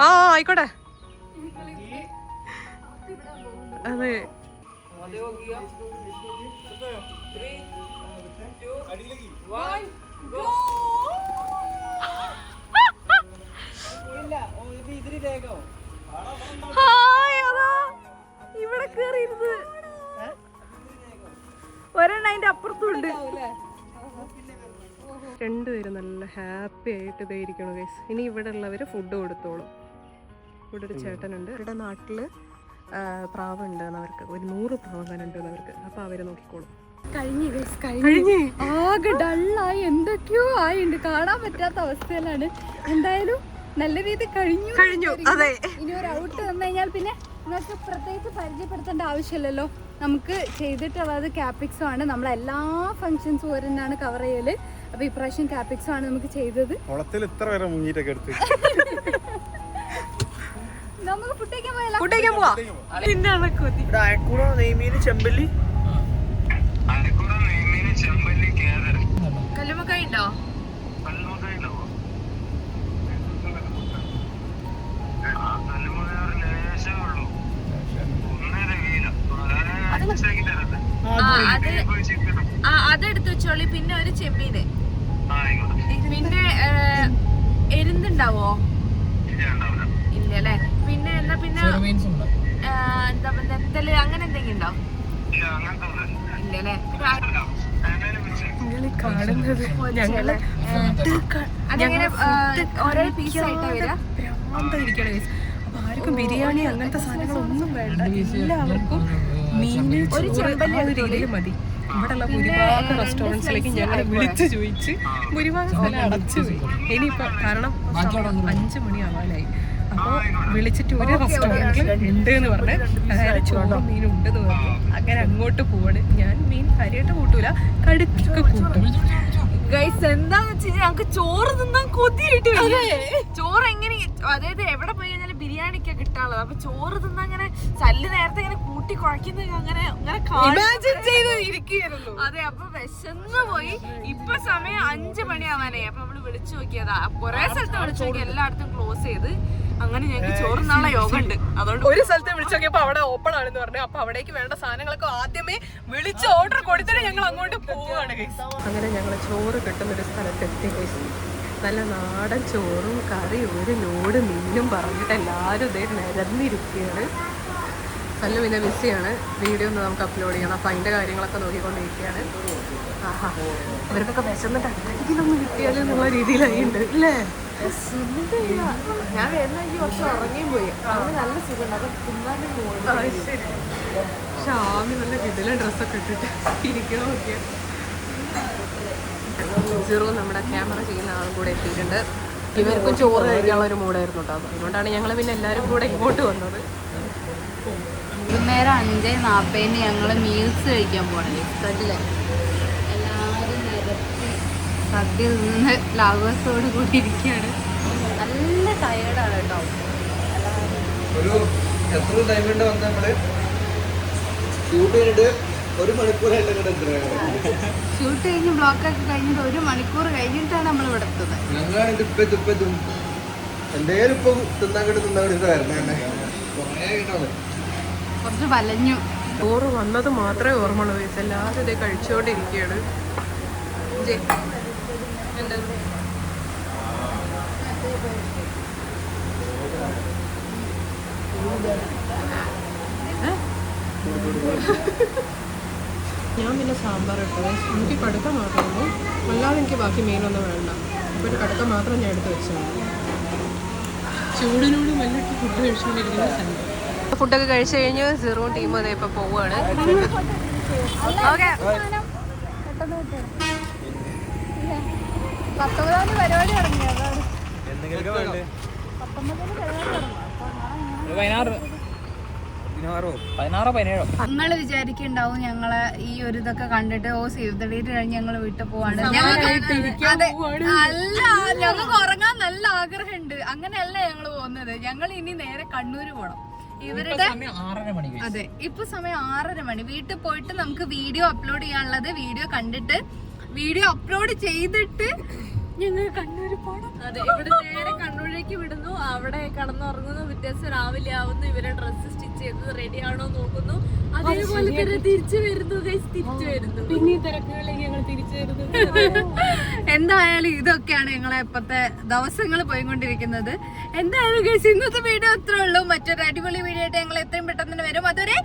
ആ ആയിക്കോട്ടെ. അതെ, ഇവിടെ കേറിയിരുന്നത് ഒരെണ്ണം അതിന്റെ അപ്പുറത്തുണ്ട്. രണ്ടുപേരും നല്ല ഹാപ്പി ആയിട്ട് ഇതായിരിക്കണം ഗൈസ്. ഇനി ഇവിടെ ഉള്ളവര് ഫുഡ് കൊടുത്തോളും. ഇവിടെ ഒരു ചേട്ടനുണ്ട്, ഇവിടെ നാട്ടില് പ്രാവുണ്ട് അവർക്ക്, ഒരു 100 പ്രാവങ്ങളുണ്ട് അവർക്ക്. അപ്പൊ അവര് നോക്കിക്കോളും. കഴിഞ്ഞ് ആകെ ഡള്ളായി, എന്തൊക്കെയോ ആയിണ്ട്, കാണാൻ പറ്റാത്ത അവസ്ഥയിലാണ്. എന്തായാലും നല്ല രീതി കഴിഞ്ഞു. അതെ, ഇനി ഒരു ഔട്ട് വന്നു കഴിഞ്ഞാൽ പിന്നെ നിങ്ങൾക്ക് പ്രത്യേകിച്ച് പരിചയപ്പെടുത്തേണ്ട ആവശ്യമില്ലല്ലോ. നമുക്ക് ചെയ്തിട്ടുള്ളത് ക്യാപിക്സോ ആണ്. നമ്മളെല്ലാ ഫങ്ഷൻസും ഒരെണ്ണാണ് കവർ ചെയ്യല്. അപ്പൊ ഇപ്രാവശ്യം ക്യാപിക്സോ ആണ് നമുക്ക് ചെയ്തത്. നമുക്ക് ഫുഡേക്കാൻ പോയാലോ? ചെമ്പല്ലി കല്ലുമക്കായി ഉണ്ടോ? അതെടുത്ത് വെച്ചോളി. പിന്നെ ഒരു ചെമ്മീന്, പിന്നെ എരുന്നുണ്ടാവോ? ഇല്ലല്ലേ. പിന്നെ എന്നാ പിന്നെ എന്താ നെത്തല് അങ്ങനെ എന്തെങ്കിലും ഉണ്ടോ? ഇല്ലല്ലേ. അതെങ്ങനെ ഓരോ പീസായിട്ടാ വരിക? അപ്പൊ ആർക്കും ബിരിയാണി അങ്ങനത്തെ സാധനങ്ങളൊന്നും വേണ്ട, എല്ലാവർക്കും മീന് ചോറ് രീതിയിൽ മതി. ഇവിടെയുള്ള ഭൂരിഭാഗം റെസ്റ്റോറൻറ്റ്സിലേക്ക് ഞങ്ങൾ വിളിച്ചു ചോദിച്ച് ഭൂരിഭാഗം സ്ഥലം അടച്ചുപോയി. ഇനിയിപ്പോ കാരണം 5 മണിയാവാനായി. അപ്പോൾ വിളിച്ചിട്ട് ഒരു റെസ്റ്റോറൻറ്റിൽ ഉണ്ട് എന്ന് പറഞ്ഞ്, അതായത് ചോറും മീനും ഉണ്ടെന്ന് പറഞ്ഞു. അങ്ങനെ അങ്ങോട്ട് പോവാണ്. ഞാൻ മീൻ കാര്യമായിട്ട് കൂട്ടൂല, കടുക്കൊക്കെ കൂട്ടും ഗൈസ്. എന്താന്ന് വെച്ച് കഴിഞ്ഞാൽ ഞങ്ങൾക്ക് ചോറ് തിന്നാൻ കൊതിയായിട്ട് ചോറ് എങ്ങനെ, അതായത് എവിടെ പോയി കഴിഞ്ഞാൽ ബിരിയാണിക്ക് കിട്ടാനുള്ളത്. അപ്പൊ ചോറ് തിന്നാൻ അങ്ങനെ സല്ല് നേരത്തെ ഇങ്ങനെ കൂട്ടി കുഴക്കുന്നത് അങ്ങനെ ഇരിക്കുകയായിരുന്നു. അതെ, അപ്പൊ വിശന്ന് പോയി. ഇപ്പൊ സമയം 5 മണിയാവാനായി. അപ്പൊ നമ്മള് വിളിച്ചു നോക്കിയതാ, കുറെ സ്ഥലത്ത് വിളിച്ചു നോക്കി, എല്ലായിടത്തും ക്ലോസ് ചെയ്ത്. അങ്ങനെ ഞങ്ങൾക്ക് ചോറ് നാളെ യോഗ ഉണ്ട്. അതുകൊണ്ട് ഒരു സ്ഥലത്ത് വിളിച്ചു നോക്കിയപ്പോ അവിടെ ഓപ്പൺ ആണെന്ന് പറഞ്ഞു. അപ്പൊ അവിടേക്ക് വേണ്ട സാധനങ്ങളൊക്കെ ആദ്യമേ വിളിച്ച് ഓർഡർ കൊടുത്തിട്ട് ഞങ്ങൾ അങ്ങോട്ട് പോവുകയാണ് ഗൈസ്. അങ്ങനെ ഞങ്ങൾ ചോറ് കിട്ടുന്ന ഒരു സ്ഥലത്തെത്തി ഗൈസ്. നല്ല നാടൻ ചോറും കറിയും ഒരു ലോഡ് മീനും പറഞ്ഞിട്ട് എല്ലാവരും ഇതേ നിരന്നിരിക്കുകയാണ്. നല്ല പിന്നെ ബിസിയാണ്. വീഡിയോ ഒന്ന് നമുക്ക് അപ്ലോഡ് ചെയ്യണം. അപ്പം അതിൻ്റെ കാര്യങ്ങളൊക്കെ നോക്കിക്കൊണ്ടിരിക്കുകയാണ്. ആഹാ, ഇവർക്കൊക്കെ വിശന്നിട്ട് എന്തെങ്കിലും കിട്ടിയാലും എന്നുള്ള രീതിയിലായിട്ടുണ്ട് അല്ലേ? ഞാൻ വരുന്ന ഈ വർഷം ഉറങ്ങിയും പോയി. അവന് നല്ല സുഖമുണ്ട്. അത് തിന്നാനും പോകും. ഷാമി നല്ല കിടിലൻ ഡ്രസ്സൊക്കെ ഇട്ടിട്ട് ഇരിക്കണ നോക്കിയാൽ. സീറോ നമ്മുടെ ക്യാമറ ചെയ്യുന്ന ആളും കൂടെ എത്തിയിട്ടുണ്ട്. ഇവർക്കും ചോറ് കഴിക്കാനുള്ള ഒരു മൂടായിരുന്നു കേട്ടോ. അതുകൊണ്ടാണ് ഞങ്ങൾ പിന്നെ എല്ലാവരും കൂടെ ഇങ്ങോട്ട് വന്നത്. വൈകുന്നേരം 5:40 ഞങ്ങൾ മീൽസ് കഴിക്കാൻ പോകണേ. സദ്യ എല്ലാവരും നിരത്തി സദ്യ നിന്ന് ലാഘവത്തോട് കൂട്ടിയിരിക്കുകയാണ്. നല്ല ടയേർഡാണ് കേട്ടോ. ഒരു എത്ര ടൈം കൊണ്ട് വന്ന് നമ്മള് ഷൂട്ട് ചെയ്തിട്ട് 1 മണിക്കൂറായിട്ട് ഷൂട്ട് കഴിഞ്ഞ് ബ്ലോക്കൊക്കെ കഴിഞ്ഞിട്ട് 1 മണിക്കൂർ കഴിഞ്ഞിട്ടാണ് നമ്മൾ ഇവിടെ എത്തുന്നത്. ഞങ്ങളാണ് ഇപ്പം എന്തേലും ഇപ്പൊ തിന്നാൻ വരണേ കുറേ കിട്ടാണ്. കുറച്ച് വലഞ്ഞു. ചോറ് വന്നത് മാത്രമേ ഓർമ്മയുള്ളൂ. എല്ലാവരും ഇതേ കഴിച്ചുകൊണ്ടിരിക്കുകയാണ്. സാമ്പാർ ഇട്ടത്. എനിക്ക് കടുക്ക മാത്രമേ അല്ലാതെ എനിക്ക് ബാക്കി മീനൊന്നും വേണ്ട. അപ്പോൾ ഒരു കടുക്ക മാത്രം ഞാൻ എടുത്ത് വെച്ചതാണ്. ചൂടിനോട് വല്ലിട്ട് ഫുഡ് കഴിച്ചുകൊണ്ടിരിക്കുന്ന സമയം. ഫുഡൊക്കെ കഴിച്ചു കഴിഞ്ഞ് സീറോ ടീം അതേ ഇപ്പൊ പോവാണ്. പരിപാടി തുടങ്ങിയത് ഞങ്ങള് വിചാരിക്കുന്നുണ്ടാവും ഞങ്ങളെ ഈ ഒരു ഇതൊക്കെ കണ്ടിട്ട് സേവ് ദ ഡേറ്റ് കഴിഞ്ഞ് ഞങ്ങള് വീട്ടിൽ പോവാണ്. അല്ല, ഞങ്ങൾക്ക് ഉറങ്ങാൻ നല്ല ആഗ്രഹമുണ്ട്. അങ്ങനെയല്ല ഞങ്ങള് പോകുന്നത്. ഞങ്ങൾ ഇനി നേരെ കണ്ണൂര് പോണം. ഇവരുടെ അതെ ഇപ്പൊ സമയം 6:30 മണി. വീട്ടിൽ പോയിട്ട് നമുക്ക് വീഡിയോ അപ്ലോഡ് ചെയ്യാനുള്ളത് വീഡിയോ കണ്ടിട്ട് വീഡിയോ അപ്ലോഡ് ചെയ്തിട്ട് ഞങ്ങൾ കണ്ണൂര് പോണം. അതെ, ഇവിടെ നേരെ കണ്ണൂരേക്ക് വിടുന്നു. അവിടെ കടന്നുറങ്ങുന്നു. വ്യത്യാസം രാവിലെ ആവുന്നു. ഇവരെ ഡ്രസ്സ് സ്റ്റിച്ച് ചെയ്ത് റെഡി ആണോ നോക്കുന്നു. അതേപോലെ തന്നെ തിരിച്ചു വരുന്നു. തിരിച്ചു വരുന്നു. പിന്നെ തിരക്കുകളിലേക്ക് ഞങ്ങൾ തിരിച്ചു വരുന്നു. എന്തായാലും ഇതൊക്കെയാണ് ഞങ്ങളെ ഇപ്പത്തെ ദിവസങ്ങൾ പോയിക്കൊണ്ടിരിക്കുന്നത്. എന്തായാലും ഇന്നത്തെ വീഡിയോ അത്രേ ഉള്ളൂ. മറ്റൊരു അടിപൊളി വീഡിയോ ആയിട്ട് ഞങ്ങൾ എത്രയും പെട്ടെന്ന് വരും. അതുവരെ